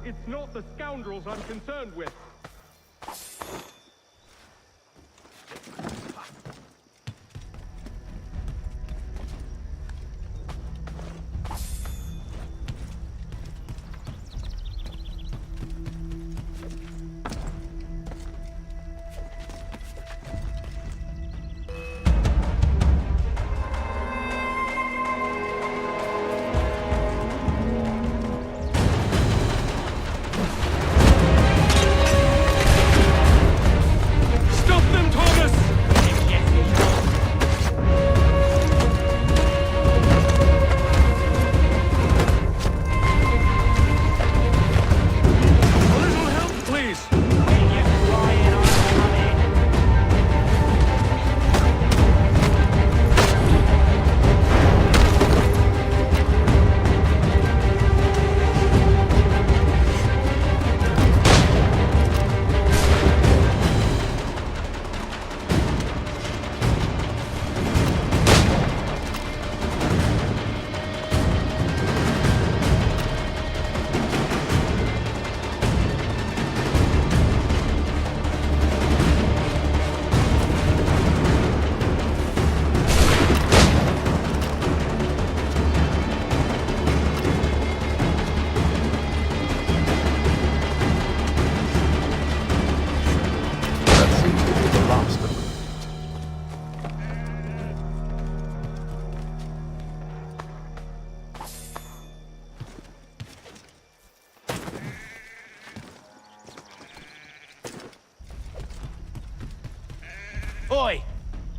It's not the scoundrels I'm concerned with. Oi!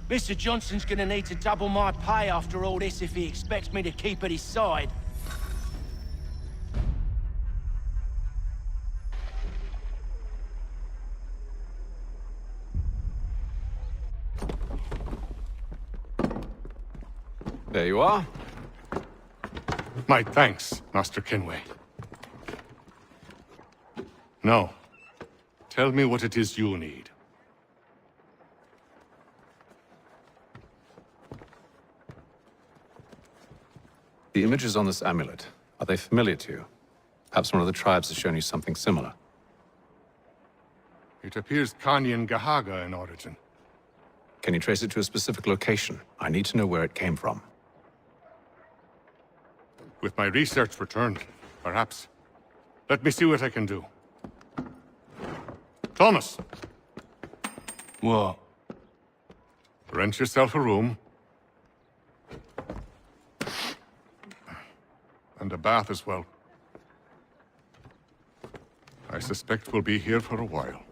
Mr. Johnson's gonna need to double my pay after all this if he expects me to keep at his side. There you are. My thanks, Master Kenway. Now, tell me what it is you need. The images on this amulet, are they familiar to you? Perhaps one of the tribes has shown you something similar. It appears Kanyan Gahaga in origin. Can you trace it to a specific location? I need to know where it came from. With my research returned, perhaps. Let me see what I can do. Thomas! What? Rent yourself a room. And a bath as well. I suspect we'll be here for a while.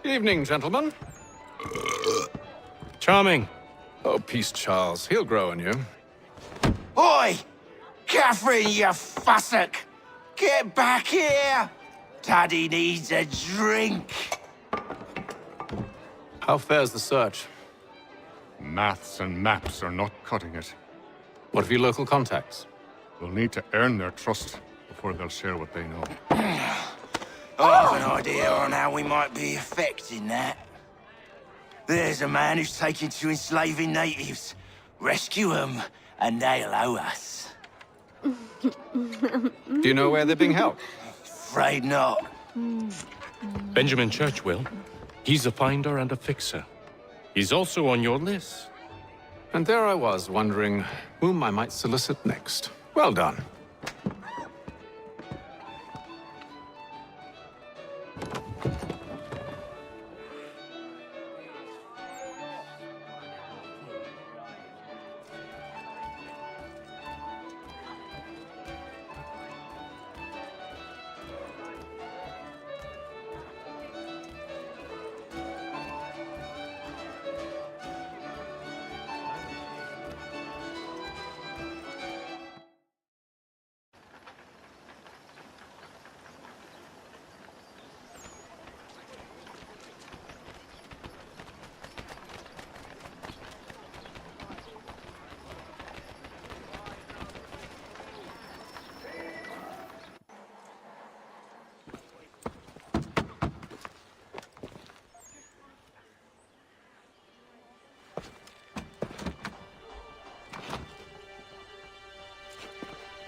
Evening, gentlemen. Charming. Oh, peace, Charles. He'll grow on you. Oi! Catherine, you fussock! Get back here! Daddy needs a drink! How fares the search? Maths and maps are not cutting it. What of your local contacts? We'll need to earn their trust before they'll share what they know. I have an idea on how we might be affecting that. There's a man who's taken to enslaving natives. Rescue them, and they'll owe us. Do you know where they're being held? Afraid not. Benjamin Church will. He's a finder and a fixer. He's also on your list. And there I was, wondering whom I might solicit next. Well done.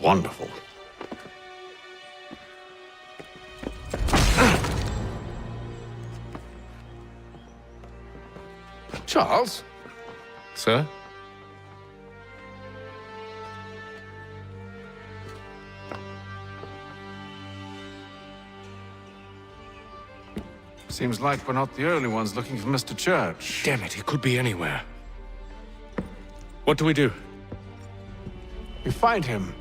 Wonderful. Charles? Sir? Seems like we're not the only ones looking for Mr. Church. Damn it, he could be anywhere. What do we do? We find him.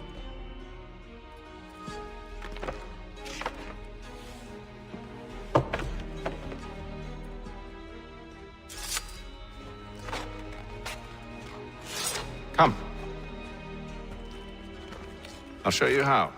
Come. I'll show you how.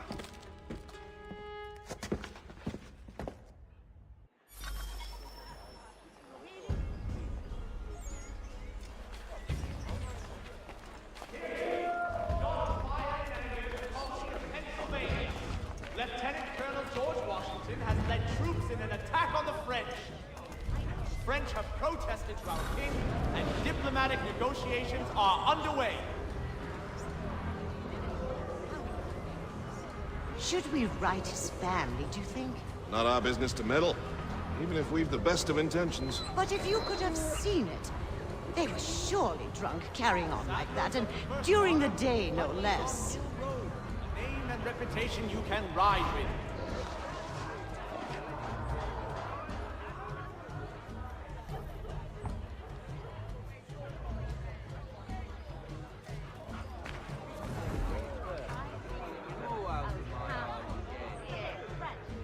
Lieutenant Colonel George Washington has led troops in an attack on the French. The French have protested to our king, and diplomatic negotiations are underway. Should we write his family, do you think? Not our business to meddle, even if we've the best of intentions. But if you could have seen it, they were surely drunk carrying on like that, and during the day, no less. Name and reputation you can ride with.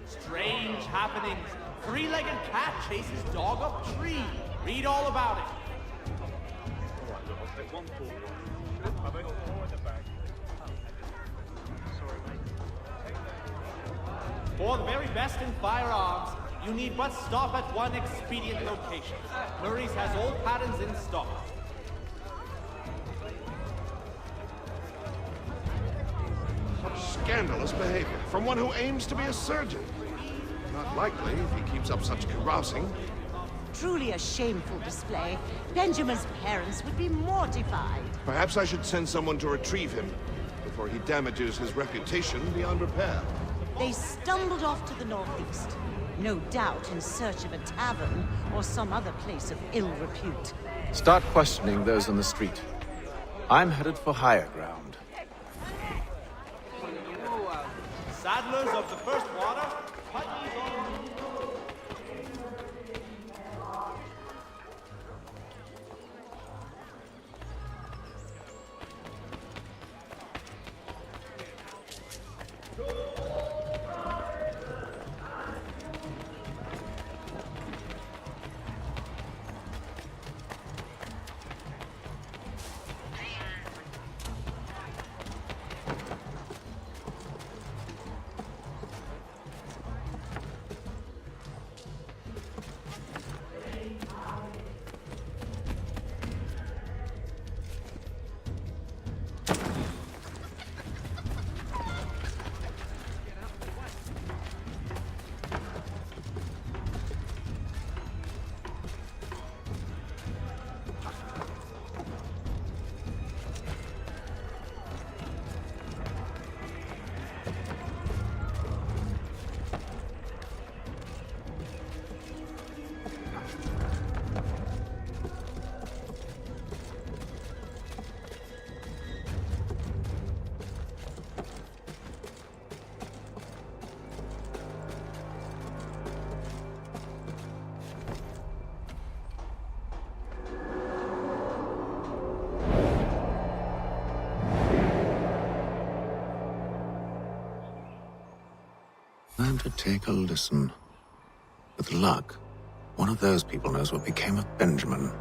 Strange happenings. Three-legged cat chases dog up tree. Read all about it. For the very best in firearms, you need but stop at one expedient location. Murray's has all patterns in stock. Such scandalous behavior from one who aims to be a surgeon. Not likely if he keeps up such carousing. Truly a shameful display. Benjamin's parents would be mortified. Perhaps I should send someone to retrieve him before he damages his reputation beyond repair. They stumbled off to the northeast, no doubt in search of a tavern or some other place of ill repute. Start questioning those on the street. I'm headed for higher ground. Saddlers of the first water, Putney's on... Time to take a listen. With luck, one of those people knows what became of Benjamin.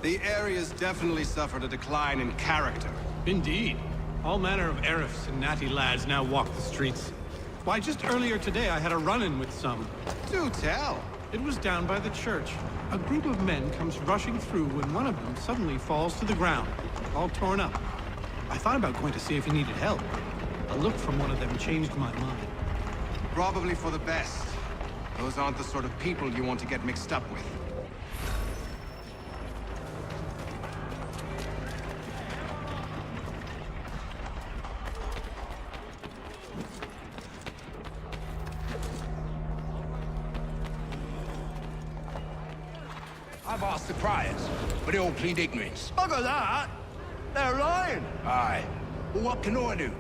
The area's definitely suffered a decline in character. Indeed. All manner of Arifs and natty lads now walk the streets. Why, just earlier today I had a run-in with some. Do tell. It was down by the church. A group of men comes rushing through when one of them suddenly falls to the ground, all torn up. I thought about going to see if he needed help. A look from one of them changed my mind. Probably for the best. Those aren't the sort of people you want to get mixed up with. I've asked the criers, but they all plead ignorance. Bugger that! They're lying! Aye. Well, what can I do?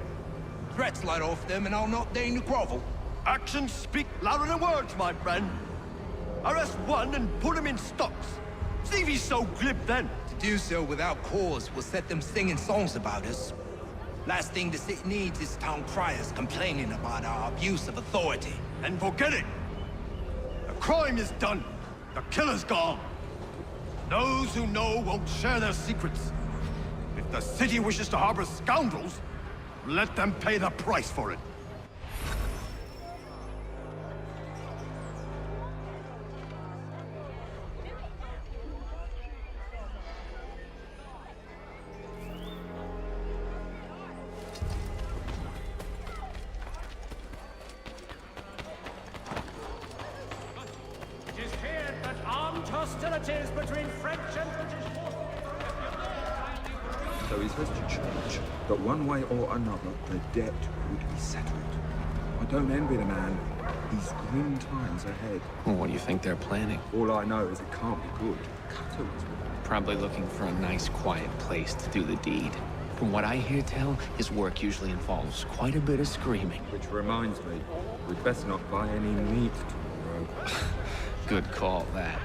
Threats light off them and I'll not deign to grovel. Actions speak louder than words, my friend. Arrest one and put him in stocks. See if he's so glib then. To do so without cause will set them singing songs about us. Last thing the city needs is town criers complaining about our abuse of authority. And forget it. The crime is done. The killer's gone. Those who know won't share their secrets. If the city wishes to harbor scoundrels, let them pay the price for it. is between French and British forces. So he says to church that one way or another the debt would be settled. I don't envy the man. He's grim times ahead. Well, what do you think they're planning? All I know is it can't be good. Cutter was Probably looking for a nice, quiet place to do the deed. From what I hear tell, his work usually involves quite a bit of screaming. Which reminds me, we'd best not buy any meat tomorrow. Good call, that.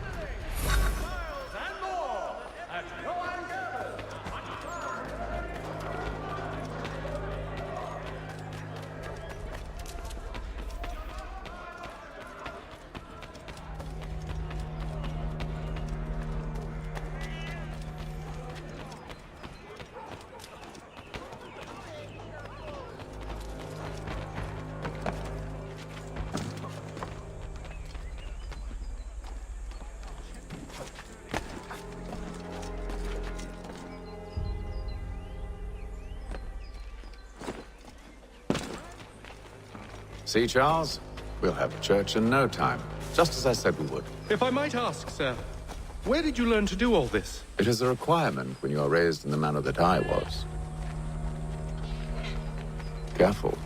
See, Charles? We'll have church in no time, just as I said we would. If I might ask, sir, where did you learn to do all this? It is a requirement when you are raised in the manner that I was. Careful.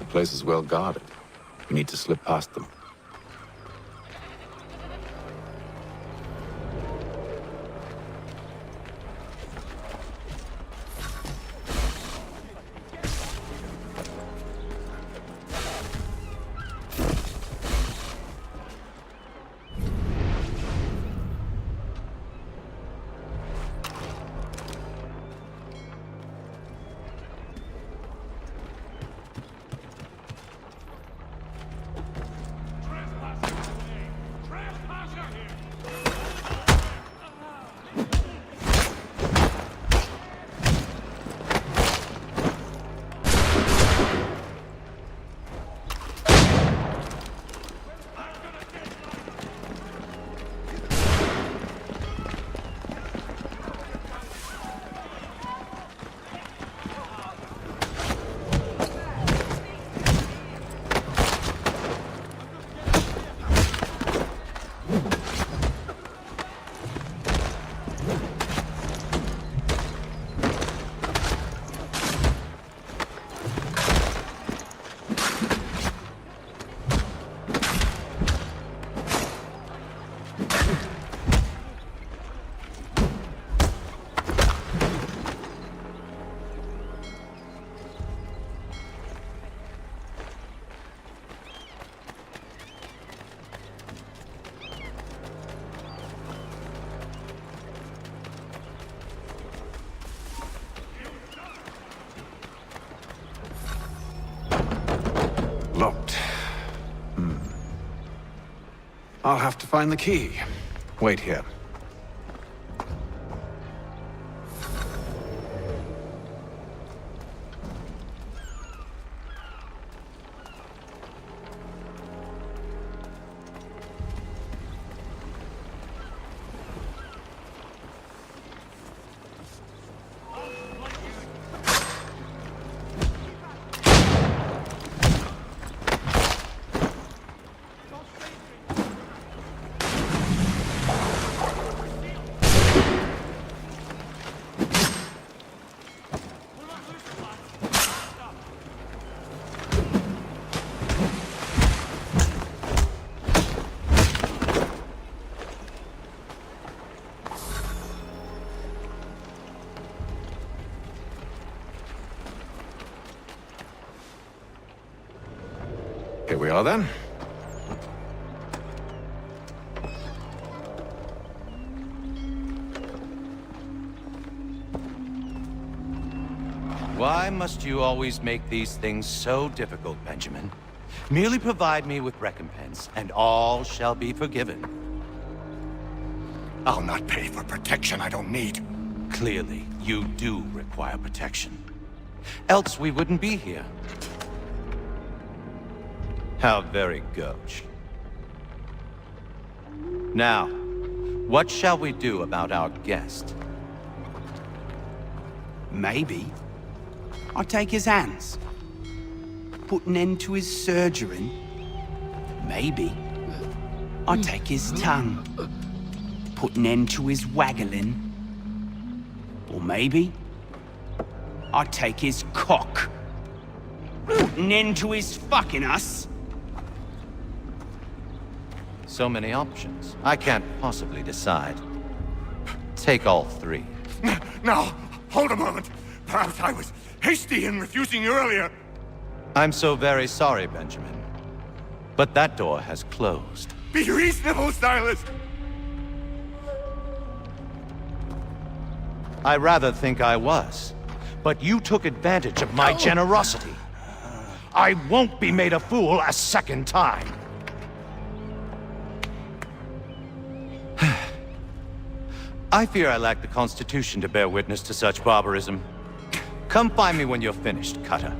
The place is well guarded. You need to slip past them. Locked. I'll have to find the key. Wait here. Here we are, then. Why must you always make these things so difficult, Benjamin? Merely provide me with recompense, and all shall be forgiven. I'll not pay for protection I don't need. Clearly, you do require protection. Else we wouldn't be here. How very gauche. Now, what shall we do about our guest? Maybe I'll take his hands. Put an end to his surgery. Maybe I'll take his tongue. put an end to his waggling. Or maybe I'd take his cock. Put an end to his fucking us. So many options. I can't possibly decide. Take all three. Now, hold a moment. Perhaps I was hasty in refusing you earlier. I'm so very sorry, Benjamin. But that door has closed. Be reasonable, Silas. I rather think I was. But you took advantage of my generosity. I won't be made a fool a second time. I fear I lack the constitution to bear witness to such barbarism. Come find me when you're finished, Cutter.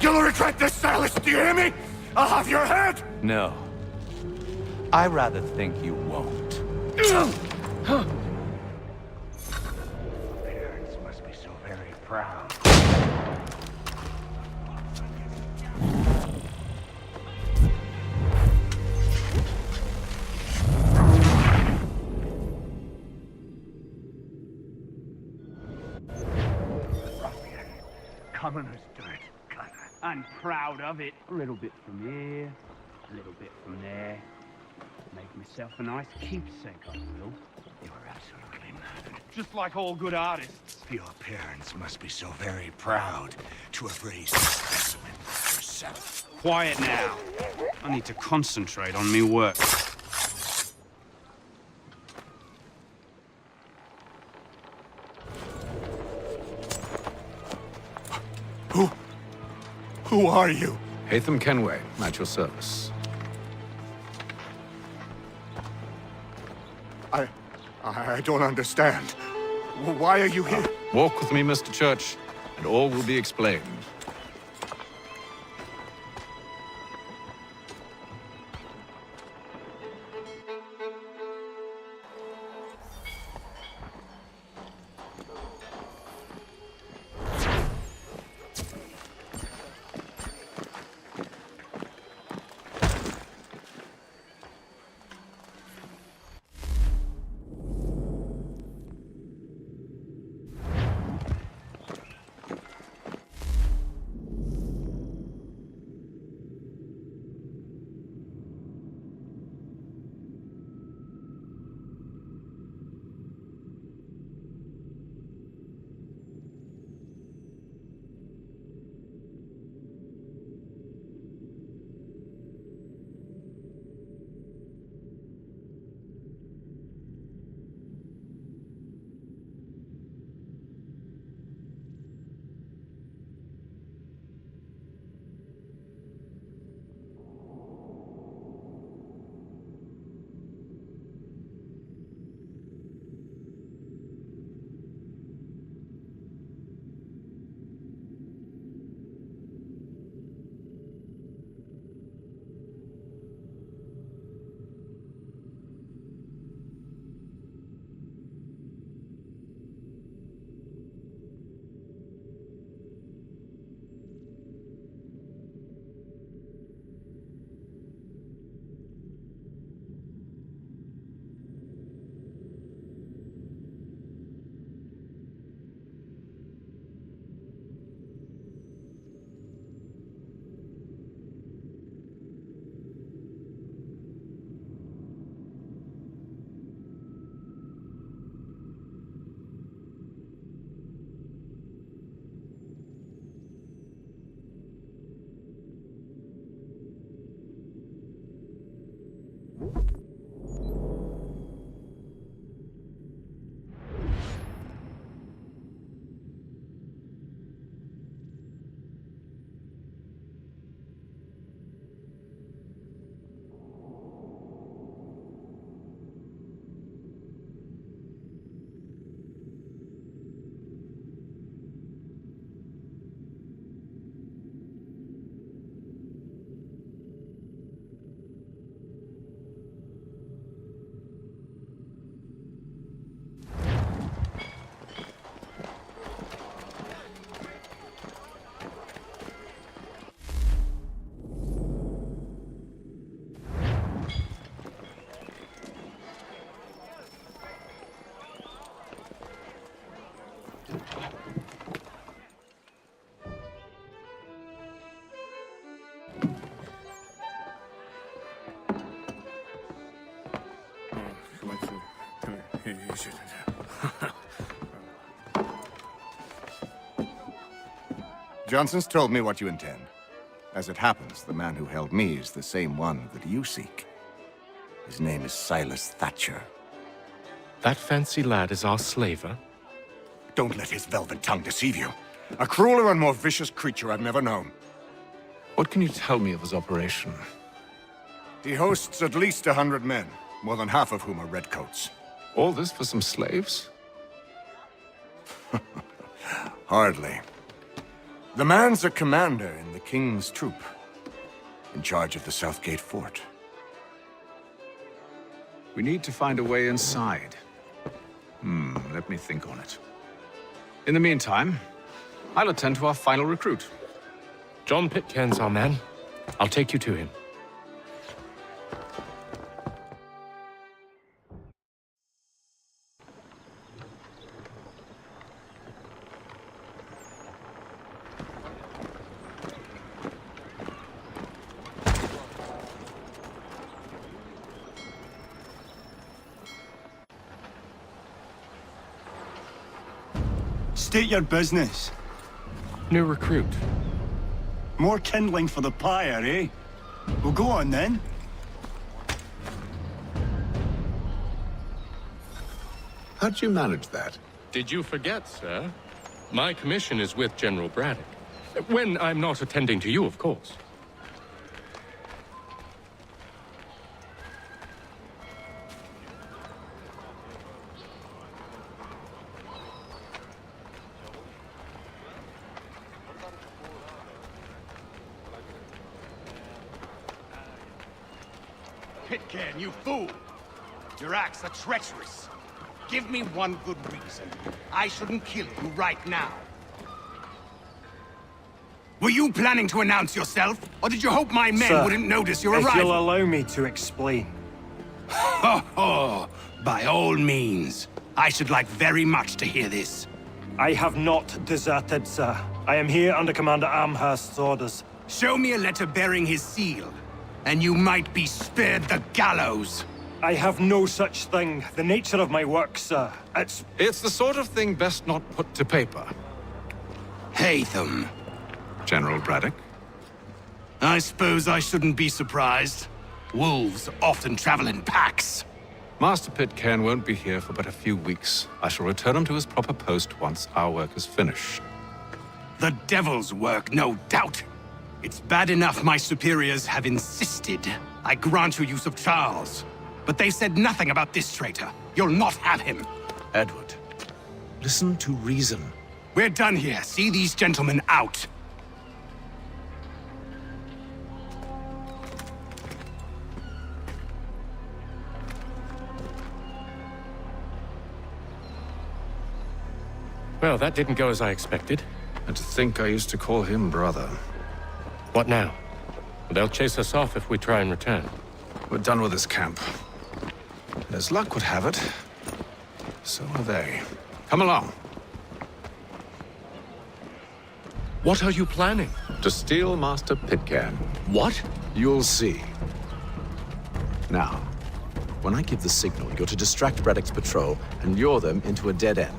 You'll regret this, Silas, do you hear me? I'll have your head! No. I rather think you won't. Parents must be so very proud. Commoner's dirt, Cutter. I'm proud of it. A little bit from here, a little bit from there. Make myself a nice keepsake, I will. You are absolutely mad. Just like all good artists. Your parents must be so very proud to have raised a specimen like yourself. Quiet now. I need to concentrate on me work. Who are you? Hatham Kenway, at your service. I don't understand. Why are you here? Walk with me, Mr. Church, and all will be explained. Johnson's told me what you intend. As it happens, the man who held me is the same one that you seek. His name is Silas Thatcher. That fancy lad is our slaver? Don't let his velvet tongue deceive you. A crueler and more vicious creature I've never known. What can you tell me of his operation? He hosts at least 100 men, more than half of whom are redcoats. All this for some slaves? Hardly. The man's a commander in the King's troop, in charge of the Southgate Fort. We need to find a way inside. Let me think on it. In the meantime, I'll attend to our final recruit. John Pitcairn's our man. I'll take you to him. State your business. New recruit. More kindling for the pyre, eh? Well, go on then. How'd you manage that? Did you forget, sir? My commission is with General Braddock. When I'm not attending to you, of course. Pitcairn, you fool! Your acts are treacherous. Give me one good reason I shouldn't kill you right now. Were you planning to announce yourself, or did you hope my men wouldn't notice your arrival? If you'll allow me to explain. Ho ho! By all means. I should like very much to hear this. I have not deserted, sir. I am here under Commander Amherst's orders. Show me a letter bearing his seal, and you might be spared the gallows. I have no such thing. The nature of my work, sir, It's the sort of thing best not put to paper. Haytham. General Braddock? I suppose I shouldn't be surprised. Wolves often travel in packs. Master Pitcairn won't be here for but a few weeks. I shall return him to his proper post once our work is finished. The devil's work, no doubt. It's bad enough my superiors have insisted I grant you use of Charles. But they said nothing about this traitor. You'll not have him. Edward, listen to reason. We're done here. See these gentlemen out. Well, that didn't go as I expected. And to think I used to call him brother. What now? They'll chase us off if we try and return. We're done with this camp. As luck would have it, so are they. Come along. What are you planning? To steal Master Pitcairn. What? You'll see. Now, when I give the signal, you're to distract Braddock's patrol and lure them into a dead end.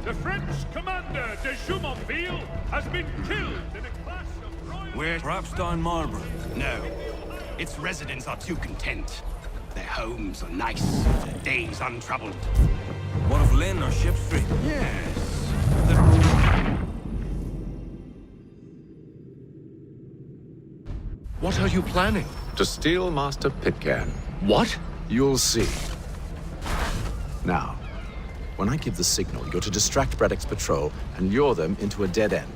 The French commander de Jumonville has been killed in a clash of royal... Where's Rapstein Marlborough? No. Its residents are too content. Their homes are nice, their days untroubled. What of Lynn or Ship Street? Yes. What are you planning? To steal Master Pitcairn. What? You'll see. Now, when I give the signal, you're to distract Braddock's patrol and lure them into a dead end.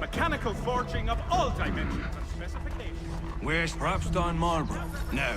Mechanical forging of all dimensions and specifications. Where's Rapstein Marlborough? No.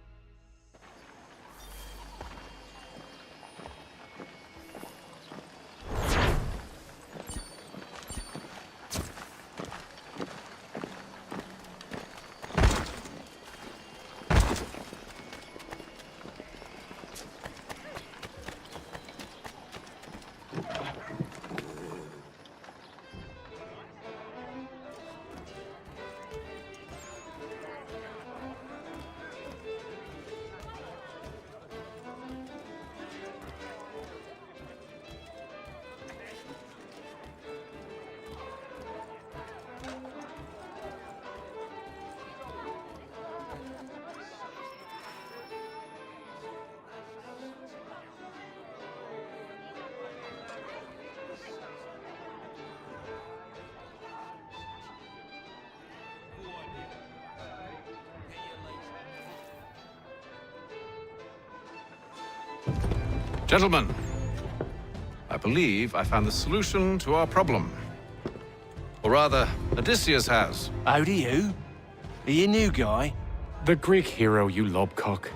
Gentlemen, I believe I found the solution to our problem. Or rather, Odysseus has. Oh, do you? Are you a new guy? The Greek hero, you lobcock.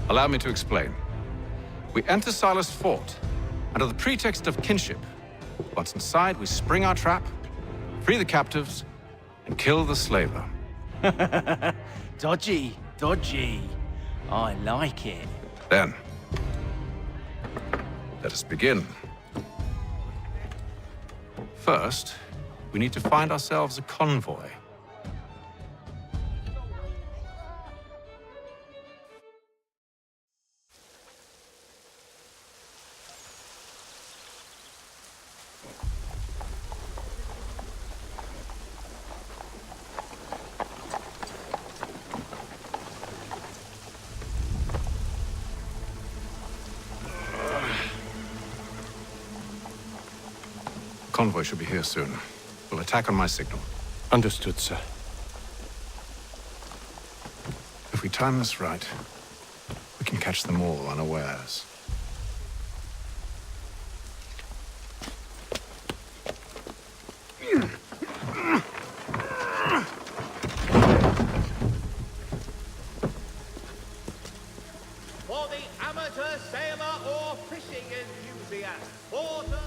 Allow me to explain. We enter Silas' fort, under the pretext of kinship. Once inside, we spring our trap, free the captives, and kill the slaver. Dodgy, dodgy. I like it. Then, let us begin. First, we need to find ourselves a convoy. Convoy should be here soon. We'll attack on my signal. Understood, sir. If we time this right, we can catch them all unawares. For the amateur sailor or fishing enthusiast, water...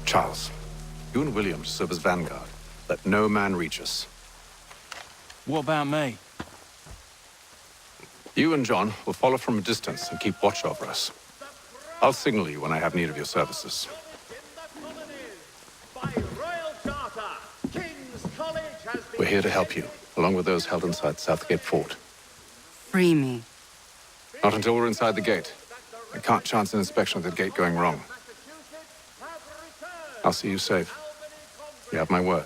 Charles, you and William serve as vanguard. Let no man reach us. What about me? You and John will follow from a distance and keep watch over us. I'll signal you when I have need of your services. We're here to help you, along with those held inside Southgate Fort. Free me. Not until we're inside the gate. I can't chance an inspection of the gate going wrong. I'll see you safe. You have my word.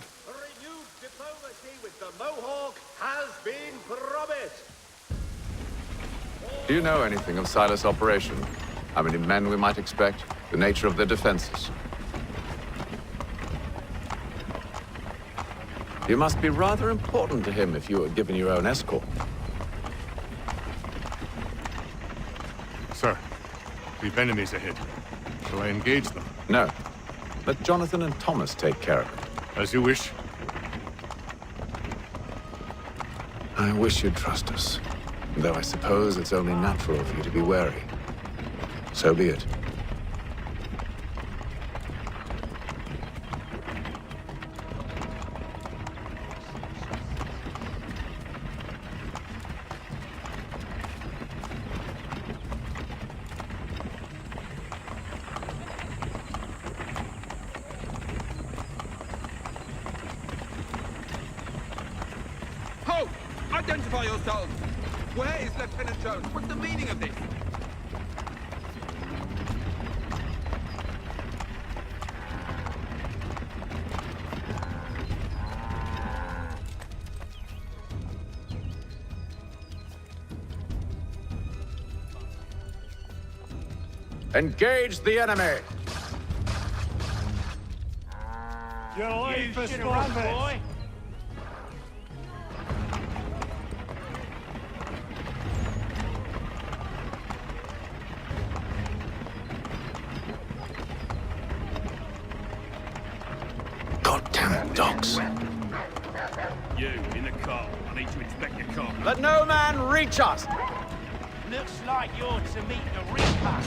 Do you know anything of Silas' operation? How many men we might expect? The nature of their defenses? You must be rather important to him if you were given your own escort. Sir, we've enemies ahead. Shall I engage them? No. Let Jonathan and Thomas take care of it. As you wish. I wish you'd trust us. Though I suppose it's only natural for you to be wary. So be it. Ho! Identify yourselves! Where is Lieutenant Jones? What's the meaning of this? Engage the enemy! You're late for boy. Goddamn dogs. You, in the car. I need to inspect your car. Let no man reach us! Looks like you're to meet the Reaper.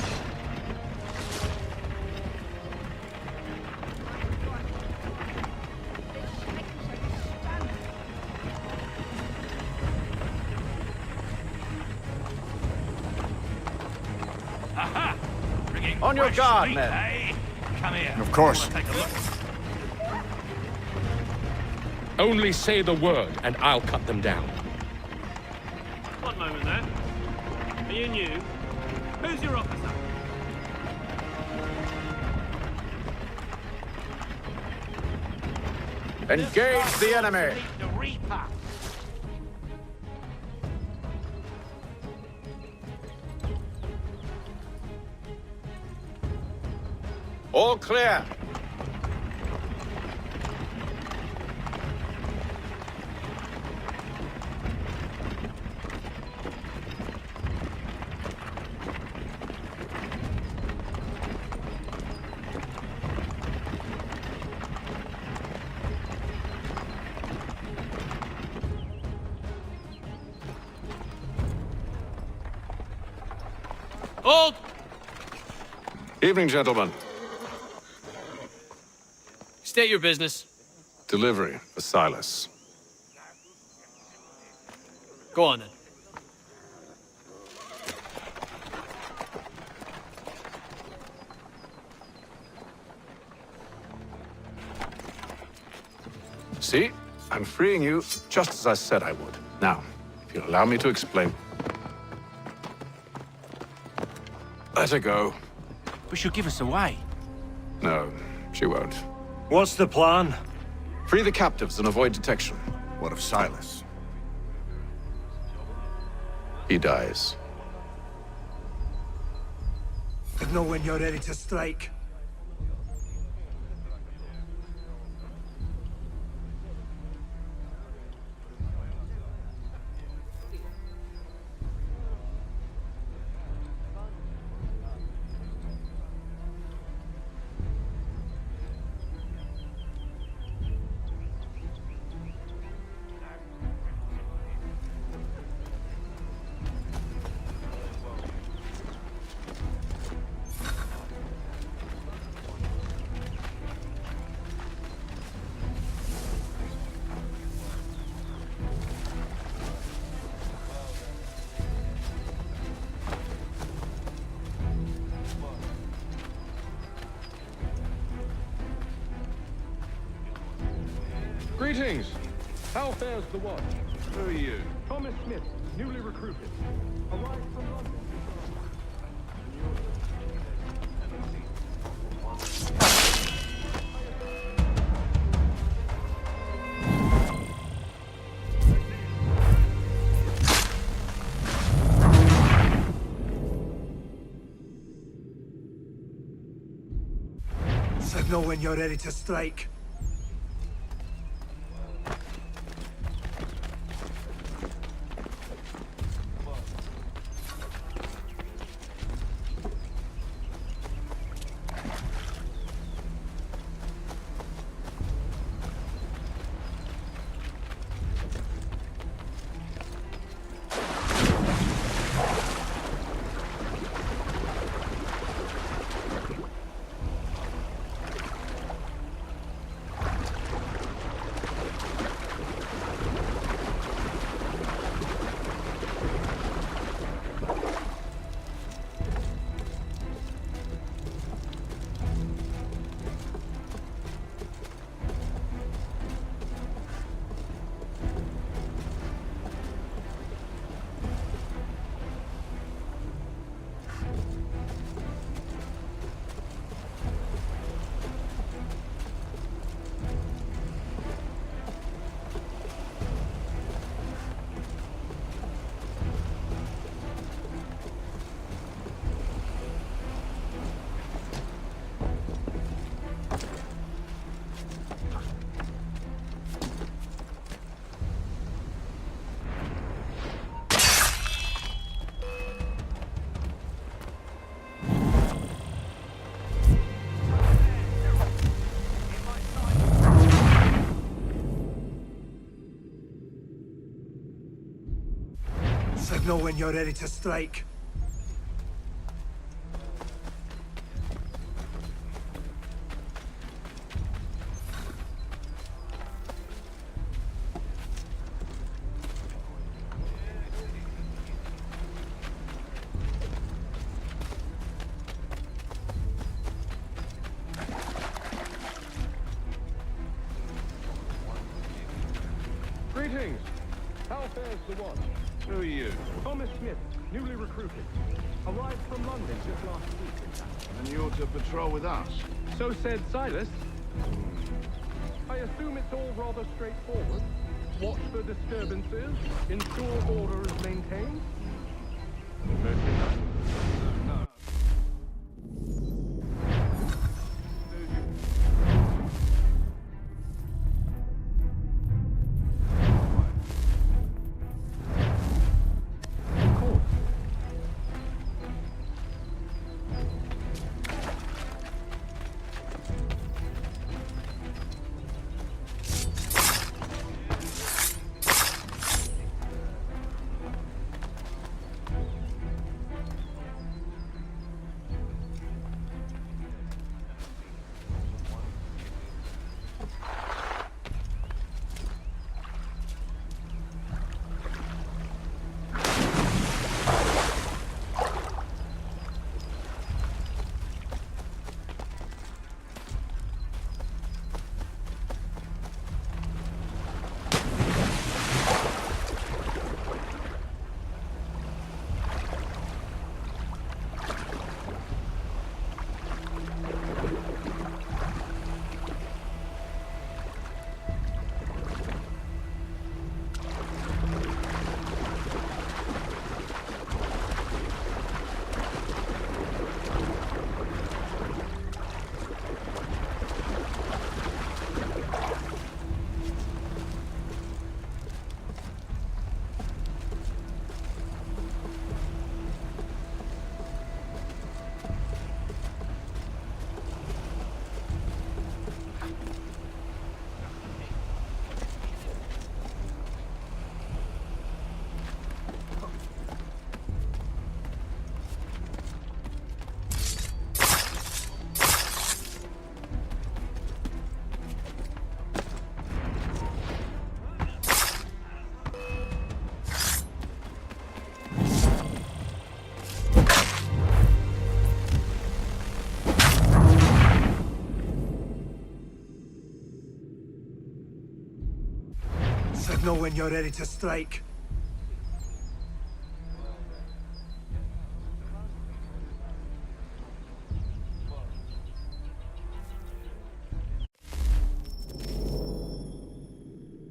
On your guard, men. Come here. Of course. Take a look. Only say the word, and I'll cut them down. One moment there. Are you new? Who's your officer? Engage the enemy! The Reaper. All clear. Hold! Evening, gentlemen. State your business. Delivery for Silas. Go on then. See? I'm freeing you just as I said I would. Now, if you'll allow me to explain. Let her go. But she'll give us away. No, she won't. What's the plan? Free the captives and avoid detection. What of Silas? He dies. Know when you're ready to strike. Greetings. How fares the watch? Who are you? Thomas Smith, newly recruited. Arrived from London. Signal when you're ready to strike. Signal when you're ready to strike. Greetings. How fares the watch? Who are you? Thomas Smith, newly recruited. Arrived from London just last week, in fact. And you're to patrol with us? So said Silas. I assume it's all rather straightforward. Watch for disturbances, ensure order is maintained. Signal when you're ready to strike.